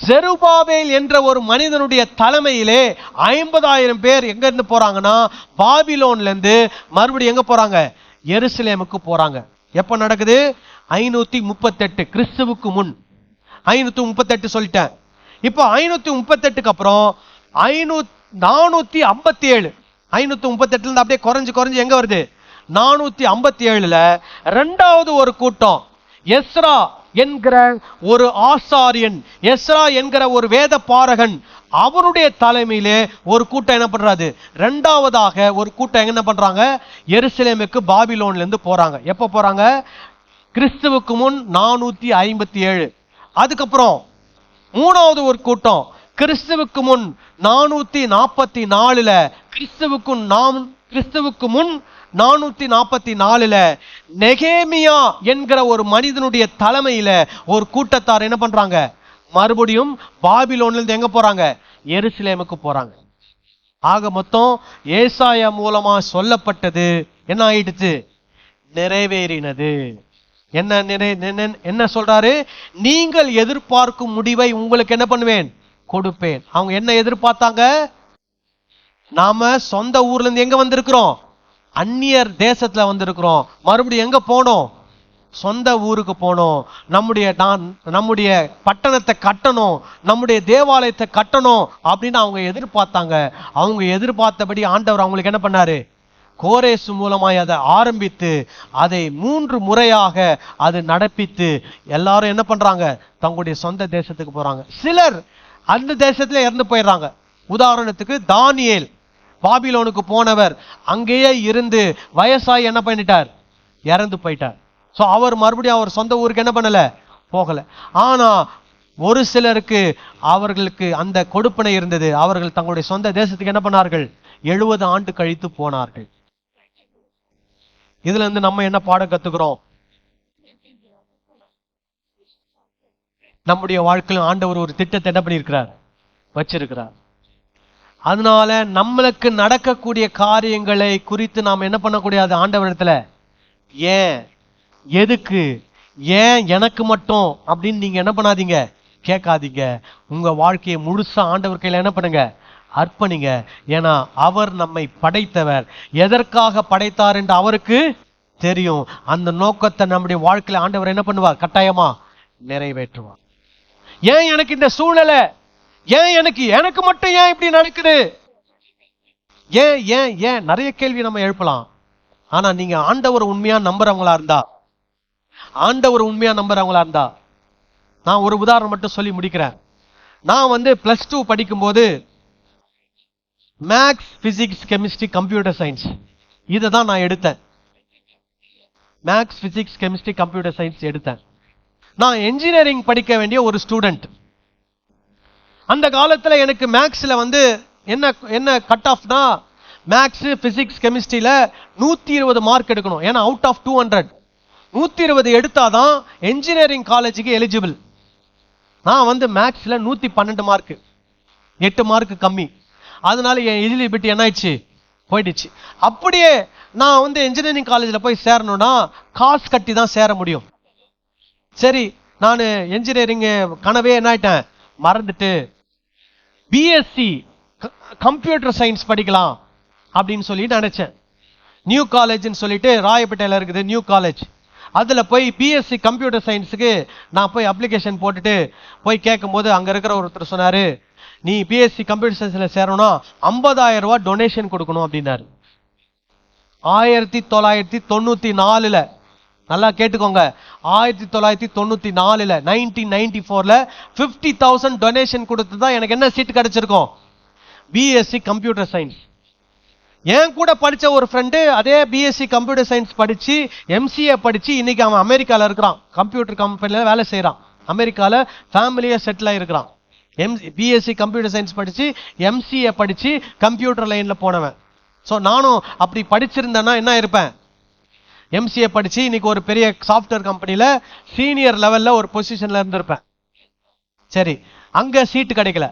செருபாபேல் என்ற ஒரு மனிதனுடைய தலைமையிலே 50,000 பேர் எங்க இருந்து போறாங்கன்னா பாபிலோன்ல இருந்து மறுபடியும் எங்க போறாங்க? எருசலேமுக்கு போறாங்க. எப்ப நடக்குது? 538 கிறிஸ்துவுக்கு முன். 538 சொல்லிட்டேன். இப்போ 538க்கு அப்புறம் 457, 538 இருந்து அப்படியே குறைஞ்சு எங்க வருது? 457 இரண்டாவது ஒரு கூட்டம் எஸ்ரா என்கிற ஒரு ஆசாரியன், எஸ்ரா என்கிற ஒரு வேத பாரகன், அவருடைய தலைமையிலே ஒரு கூட்டம் என்ன பண்றாரு? இரண்டாவதாக ஒரு கூட்டம் என்ன பண்றாங்க? எருசலேமுக்கு பாபிலோன்ல இருந்து போறாங்க. எப்ப போறாங்க? கிறிஸ்துவுக்கு முன் 457. அதுக்கப்புறம் மூணாவது ஒரு கூட்டம் கிறிஸ்துவுக்கு முன் 444 கிறிஸ்துவுக்கு முன் 444 நெகேமியா என்கிற ஒரு மனிதனுடைய தலைமையில ஒரு கூட்டத்தார் என்ன பண்றாங்க? மறுபடியும் பாபிலோன்ல இருந்து எங்க போறாங்க? எருசலேமுக்கு போறாங்க. ஆக மொத்தம் ஏசாயா மூலமா சொல்லப்பட்டது என்ன ஆயிடுச்சு? நிறைவேறினது. என்ன சொல்றாரு? நீங்கள் எதிர்பார்க்கும் முடிவை உங்களுக்கு என்ன பண்ணுவேன்? கொடுப்பேன். அவங்க என்ன எதிர்பார்த்தாங்க? நாம சொந்த ஊர்ல இருந்து எங்க வந்திருக்கிறோம்? அந்நியர் தேசத்துல வந்திருக்கிறோம். மறுபடியும் எங்க போனோம்? சொந்த ஊருக்கு போனோம். நம்முடைய பட்டணத்தை கட்டணும், நம்முடைய தேவாலயத்தை கட்டணும் அப்படின்னு அவங்க எதிர்பார்த்தாங்க. அவங்க எதிர்பார்த்தபடி ஆண்டவர் அவங்களுக்கு என்ன பண்ணாரு? கோரேசு மூலமாய் அதை ஆரம்பித்து அதை 3 முறையாக அது நடப்பித்து எல்லாரும் என்ன பண்றாங்க? தங்களுடைய சொந்த தேசத்துக்கு போறாங்க. சிலர் அந்த தேசத்துல இறந்து போயிடுறாங்க. உதாரணத்துக்கு தானியேல் பாபிலோனுக்கு போனவர் அங்கேயே இருந்து வயசாகி என்ன பண்ணிட்டார்? இறந்து போயிட்டார். சோ அவர் மறுபடியும் அவர் சொந்த ஊருக்கு என்ன பண்ணல? போகல. ஆனா ஒரு சிலருக்கு அவர்களுக்கு அந்த கொடுப்பனை இருந்தது. அவர்கள் தங்களுடைய சொந்த தேசத்துக்கு என்ன பண்ணார்கள்? 70 ஆண்டு கழித்து போனார்கள். இதுல இருந்து நம்ம என்ன பாடம் கத்துக்கிறோம்? நம்முடைய வாழ்க்கையில் ஆண்டவர் ஒரு திட்டத்தை என்ன பண்ணியிருக்கிறார்? வச்சிருக்கிறார். அதனால நம்மளுக்கு நடக்கக்கூடிய காரியங்களை குறித்து நாம் என்ன பண்ணக்கூடாது? ஆண்டவரிடத்துல ஏன், எதுக்கு, ஏன் எனக்கு மட்டும் அப்படின்னு நீங்க என்ன பண்ணாதீங்க? கேட்காதீங்க. உங்க வாழ்க்கையை முழுசா ஆண்டவர் கையில என்ன பண்ணுங்க, அர்ப்பணிங்க. ஏன்னா அவர் நம்மை படைத்தவர். எதற்காக படைத்தார் என்று அவருக்கு தெரியும். அந்த நோக்கத்தை நம்முடைய வாழ்க்கையில ஆண்டவர் என்ன பண்ணுவார், கட்டாயமா நிறைவேற்றுவார். ஏன் எனக்கு இந்த சூழ்நிலை, ஏன் எனக்கு மட்டும் ஏன் இப்படி நடக்குது, ஏன் ஏன் ஏன் நிறைய கேள்வி நம்ம எழுப்பலாம். ஆனா நீங்க ஆண்டவர் உண்மையா நம்புறவங்களா இருந்தா, ஆண்டவர் உண்மையா நம்புறவங்களா இருந்தா, நான் ஒரு உதாரணம் மட்டும் சொல்லி முடிக்கிறேன். நான் வந்து +2 படிக்கும்போது maths, physics, chemistry, computer science இதை தான் நான் எடுத்தேன். Maths, physics, chemistry, computer science எடுத்தேன். நான் என்ஜினியரிங் படிக்க வேண்டிய ஒரு ஸ்டூடெண்ட். அந்த காலத்துல எனக்கு மேக்ஸ்ல வந்து என்ன என்ன கட் ஆஃப்னா, மேக்ஸ், பிசிக்ஸ், கெமிஸ்ட்ரியில 120 மார்க் எடுக்கணும். ஏன்னா அவுட் ஆஃப் 200 120 எடுத்தாதான் என்ஜினியரிங் காலேஜுக்கு எலிஜிபிள். நான் வந்து மேக்ஸ்ல 112 மார்க், 8 மார்க் கம்மி. அதனால என் எலிஜிபிலிட்டி என்ன ஆயிடுச்சு, போயிடுச்சு. அப்படியே நான் வந்து என்ஜினியரிங் காலேஜில் போய் சேரணும்னா காசு கட்டி தான் சேர முடியும். சரி, நான் என்ஜினியரிங் கனவே என்ன ஆயிட்டேன், மறந்துட்டு பிஎஸ்சி கம்ப்யூட்டர் சயின்ஸ் படிக்கலாம் அப்படின்னு சொல்லி நினைச்சேன். நியூ காலேஜ்னு சொல்லிட்டு ராயப்பேட்டையில் இருக்குது நியூ காலேஜ். அதில் போய் பிஎஸ்சி கம்ப்யூட்டர் சயின்ஸுக்கு நான் போய் அப்ளிகேஷன் போட்டுட்டு போய் கேட்கும்போது அங்கே இருக்கிற ஒருத்தர் சொன்னார், நீ பிஎஸ்சி கம்ப்யூட்டர் சயின்ஸில் சேரணும்னா 50,000 ரூபாய் டொனேஷன் கொடுக்கணும் அப்படின்னாரு. 1994, நல்லா கேட்டுக்கோங்க, 1994 1994 50,000 டொனேஷன் கொடுத்து தான் எனக்கு என்ன சீட் கிடைச்சிருக்கும், பிஎஸ்சி கம்ப்யூட்டர் சயின்ஸ். என் கூட படிச்ச ஒரு ஃப்ரெண்டு அதே பிஎஸ்சி கம்ப்யூட்டர் சயின்ஸ் படிச்சு எம்சிஏ படிச்சு இன்னைக்கு அவன் அமெரிக்கால இருக்கிறான், கம்ப்யூட்டர் கம்பெனில வேலை செய்யறான், அமெரிக்கால ஃபேமிலியா செட்டில் ஆயிருக்கிறான். பிஎஸ்சி கம்ப்யூட்டர் சயின்ஸ் படிச்சு எம்சிஏ படிச்சு கம்ப்யூட்டர் லைன்ல போனவன். ஸோ நானும் அப்படி படிச்சிருந்தேன்னா என்ன இருப்பேன், எம்சிஏ படிச்சு இன்னைக்கு ஒரு பெரிய சாஃப்ட்வேர் கம்பெனில சீனியர் லெவல்ல ஒரு பொசிஷன்ல இருந்திருப்பேன். சரி, அங்க சீட்டு கிடைக்கல.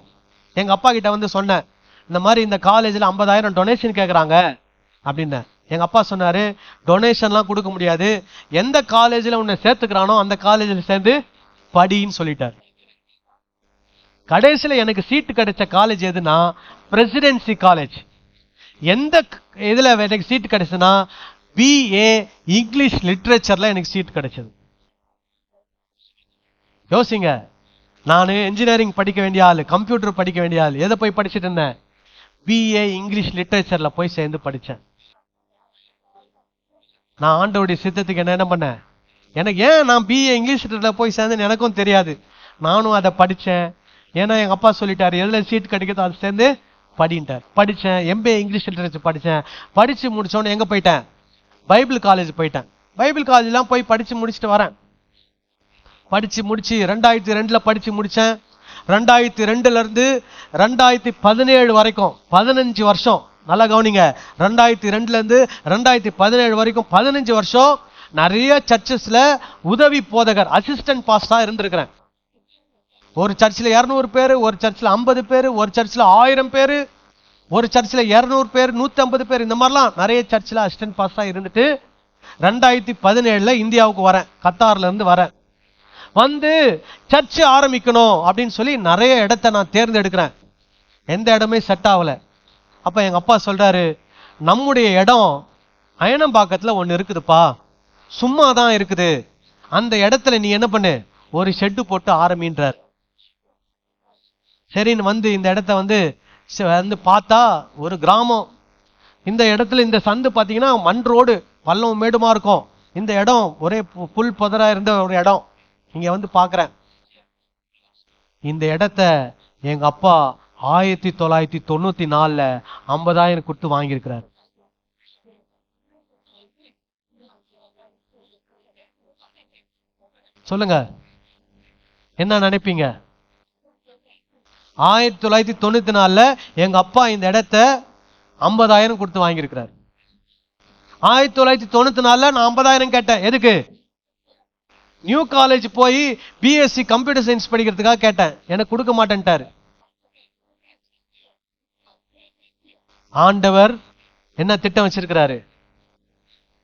எங்க அப்பா கிட்ட வந்து சொன்னேன், இந்த மாதிரி இந்த காலேஜில் 50,000 டொனேஷன் கேட்குறாங்க அப்படின்னு. எங்க அப்பா சொன்னாரு, டொனேஷன்லாம் கொடுக்க முடியாது, எந்த காலேஜில் உன்னை சேர்த்துக்கிறானோ அந்த காலேஜில் சேர்ந்து படின்னு சொல்லிட்டார். கடைசியில் எனக்கு சீட்டு கிடைச்ச காலேஜ் எதுனா பிரசிடென்சி காலேஜ். எந்த இதுல எனக்கு சீட்டு கிடைச்சதுன்னா பிஏ இங்கிலீஷ் லிட்ரேச்சர்ல எனக்கு சீட் கிடைச்சது. யோசிங்க, நான் இன்ஜினியரிங் படிக்க வேண்டிய ஆளு, கம்ப்யூட்டர் படிக்க வேண்டிய ஆளு, எதை போய் படிச்சுட்டு இருந்தேன், பிஏ இங்கிலீஷ் லிட்ரேச்சர்ல போய் சேர்ந்து படிச்சேன். நான் ஆண்டவருடைய சித்தத்துக்கு என்ன பண்ணேன், எனக்கு ஏன் நான் பிஏ இங்கிலீஷ் லிட்ரேச்சர்ல போய் சேர்ந்தேன்னு எனக்கும் தெரியாது. நானும் அதை படிச்சேன். ஏன்னா எங்க அப்பா சொல்லிட்டாரு, எதுல சீட் கிடைக்குதோ அது சேர்ந்து படின்ட்டார். படிச்சேன், எம்பிஏ இங்கிலீஷ் லிட்ரேச்சர் படிச்சேன். படிச்சு முடிச்சோன்னு எங்க போயிட்டேன், பைபிள் காலேஜ் போயிட்டேன். பைபிள் காலேஜ்லாம் போய் படிச்சு முடிச்சுட்டு வரேன். படிச்சு முடிச்சு 2002 படிச்சு முடிச்சேன். 2002 இருந்து 2017 வரைக்கும் 15 வருஷம், நல்லா கவனிங்க, 2002 இருந்து 2017 வரைக்கும் 15 வருஷம் நிறைய சர்ச்சஸ்ல உதவி போதகர், அசிஸ்டன்ட் பாஸ்டா இருந்திருக்கிறேன். ஒரு சர்ச்சில் 200 பேர், ஒரு சர்ச்சில் 50 பேர், ஒரு சர்ச்சில் 1000 பேர், ஒரு சர்ச்சில் 200 பேர், 150 பேர், இந்த மாதிரிலாம் நிறைய சர்ச்சில் அசிஸ்டன்ட் பாஸ்டா இருந்துட்டு 2017 இந்தியாவுக்கு வரேன். கத்தார்ல இருந்து வரேன். வந்து சர்ச்சு ஆரம்பிக்கணும் அப்படின்னு சொல்லி நிறைய இடத்தை நான் தேர்ந்தெடுக்கிறேன். எந்த இடமே செட் ஆகல. அப்ப எங்க அப்பா சொல்றாரு, நம்முடைய இடம் அயனம்பாக்கத்துல ஒண்ணு இருக்குதுப்பா, சும்மா தான் இருக்குது, அந்த இடத்துல நீ என்ன பண்ணு, ஒரு ஷெட்டு போட்டு ஆரம்பின்றார். சரின்னு வந்து இந்த இடத்த வந்து பார்த்தா ஒரு கிராமம். இந்த இடத்துல இந்த சந்து பாத்தீங்கன்னா மண் ரோடு, பள்ளம் மேடுமா இருக்கும். இந்த இடம் ஒரே புல் புதரா இருந்த ஒரு இடம். இங்க வந்து பாக்குறேன், இந்த இடத்த எங்க அப்பா 1994 50,000 கொடுத்து வாங்கியிருக்கிறார். சொல்லுங்க, என்ன நினைப்பீங்க? 1994 எங்க அப்பா இந்த இடத்த 50,000 கொடுத்து வாங்கியிருக்கிறார். 1994 நான் 50,000 கேட்டேன். எதுக்கு? நியூ காலேஜ் போய் பிஎஸ்சி கம்ப்யூட்டர் சயின்ஸ் படிக்கிறதுக்காக கேட்டேன். எனக்கு கொடுக்க மாட்டேன்ட்டாரு. ஆண்டவர் என்ன திட்டம் வச்சிருக்கிறாரு,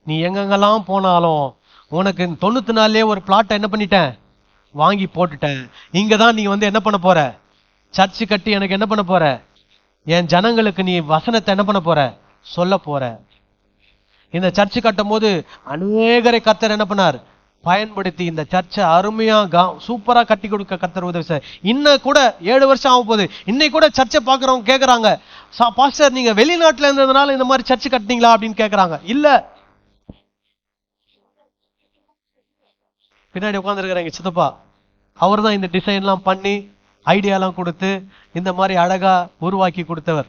நீ எங்கெங்கெல்லாம் போனாலும் உனக்கு 94 ஒரு பிளாட்டை என்ன பண்ணிட்டேன், வாங்கி போட்டுட்டேன். இங்கதான் நீ வந்து என்ன பண்ண போற? சர்ச்சு கட்டி எனக்கு என்ன பண்ண போற? என் ஜனங்களுக்கு நீ வசனத்தை என்ன பண்ண போற? சொல்ல போற. இந்த சர்ச்சு கட்டும் போது அநேகரை கர்த்தர் என்ன பண்ணார்? பயன்படுத்தி இந்த சர்ச்சை அருமையா சூப்பரா கட்டி கொடுக்க கர்த்தர் உதவி சார். இன்னும் கூட 7 வருஷம் ஆகும் போது இன்னைக்கு கூட சர்ச்சை பாக்குறவங்க கேக்குறாங்க, பாஸ்டர் நீங்க வெளிநாட்டுல இருந்ததுனால இந்த மாதிரி சர்ச்சு கட்டினீங்களா அப்படின்னு கேக்குறாங்க. இல்ல, பின்னாடி உட்காந்துருக்கிறாங்க சித்தப்பா, அவர் தான் இந்த டிசைன் எல்லாம் பண்ணி ஐடியாலாம் கொடுத்து இந்த மாதிரி அழகா உருவாக்கி கொடுத்தவர்.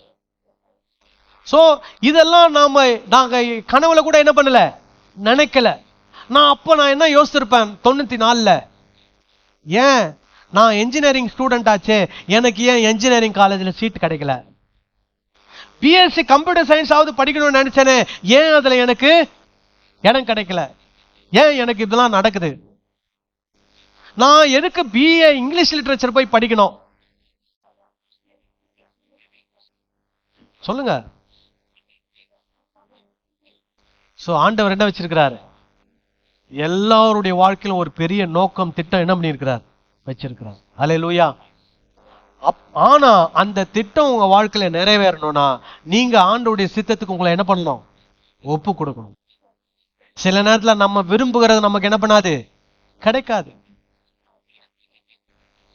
சோ இதெல்லாம் நாங்க கனவுல கூட என்ன பண்ணல, நினைக்கல. நான் என்ன யோசிச்சிருப்பேன் 94ல, ஏன் நான் என்ஜினியரிங் ஸ்டூடெண்ட் ஆச்சே, எனக்கு ஏன் என்ஜினியரிங் காலேஜ்ல சீட் கிடைக்கல? பிஎஸ்சி கம்ப்யூட்டர் சயின்ஸ் ஆவது படிக்கணும்னு நினைச்சேனே, ஏன் அதுல எனக்கு இடம் கிடைக்கல? ஏன் எனக்கு இதெல்லாம் நடக்குது? நான் எதுக்கு பிஏ இங்கிலீஷ் லிட்டரேச்சர் போய் படிக்கணும்? சொல்லுங்க. சோ ஆண்டவர் என்ன வச்சிருக்கிறாரு? எல்லாருடைய வாழ்க்கையிலும் ஒரு பெரிய நோக்கம், திட்டம் என்ன பண்ணியிருக்கிறார்? வச்சிருக்கிறார். அல்லேலூயா. ஆனா அந்த திட்டம் உங்க வாழ்க்கையில நிறைவேறணும்னா நீங்க ஆண்டவருடைய சித்தத்துக்கு உங்களை என்ன பண்ணணும்? ஒப்பு கொடுக்கணும். சில நேரத்துல நம்ம விரும்புகிறது நமக்கு என்ன பண்ணாது? கிடைக்காது.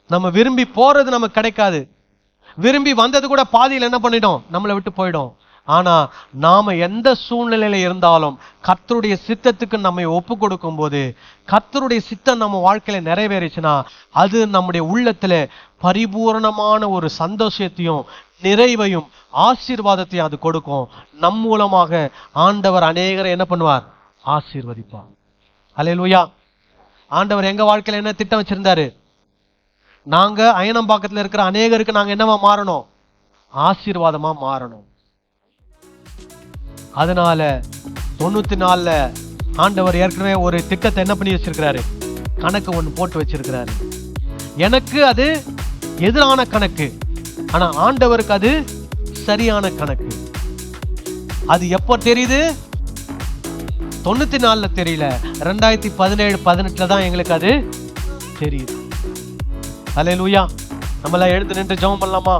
நம்ம விரும்பி போறது நமக்கு கிடைக்காது. விரும்பி வந்தது கூட பாதியில் என்ன பண்ணிடும்? நம்மளை விட்டு போயிடும். ஆனா நாம எந்த சூழ்நிலையில இருந்தாலும் கர்த்தருடைய சித்தத்துக்கு நம்மை ஒப்பு கொடுக்கும் போது, கர்த்தருடைய சித்தம் நம்ம வாழ்க்கையில நிறைவேறிச்சுன்னா அது நம்முடைய உள்ளத்துல பரிபூர்ணமான ஒரு சந்தோஷத்தையும் நிறைவையும் ஆசீர்வாதத்தையும் அது கொடுக்கும். நம் மூலமாக ஆண்டவர் அநேகரை என்ன பண்ணுவார்? ஆசீர்வதிப்பார். அல்லேலூயா. ஆண்டவர் எங்க வாழ்க்கையில என்ன திட்டம் வச்சிருந்தாரு? நாங்க அயனம்பாக்கத்துல இருக்கிற அநேகருக்கு நாங்க என்னவா மாறணும்? ஆசீர்வாதமா மாறணும். அதனால 94ல ஆண்டவர் ஏற்கனவே ஒரு திட்டத்தை என்ன பண்ணி வச்சிருக்கிறாரு? கணக்கு ஒன்று போட்டு வச்சிருக்கிறாரு. எனக்கு அது எதிரான கணக்கு, ஆனா ஆண்டவருக்கு அது சரியான கணக்கு. அது எப்போ தெரியுது? 94ல தெரியல, 2017, 18 தான் எங்களுக்கு அது தெரியுது. அல்லேலூயா. நம்மள எழுந்து நின்று ஜெபம் பண்ணலாமா?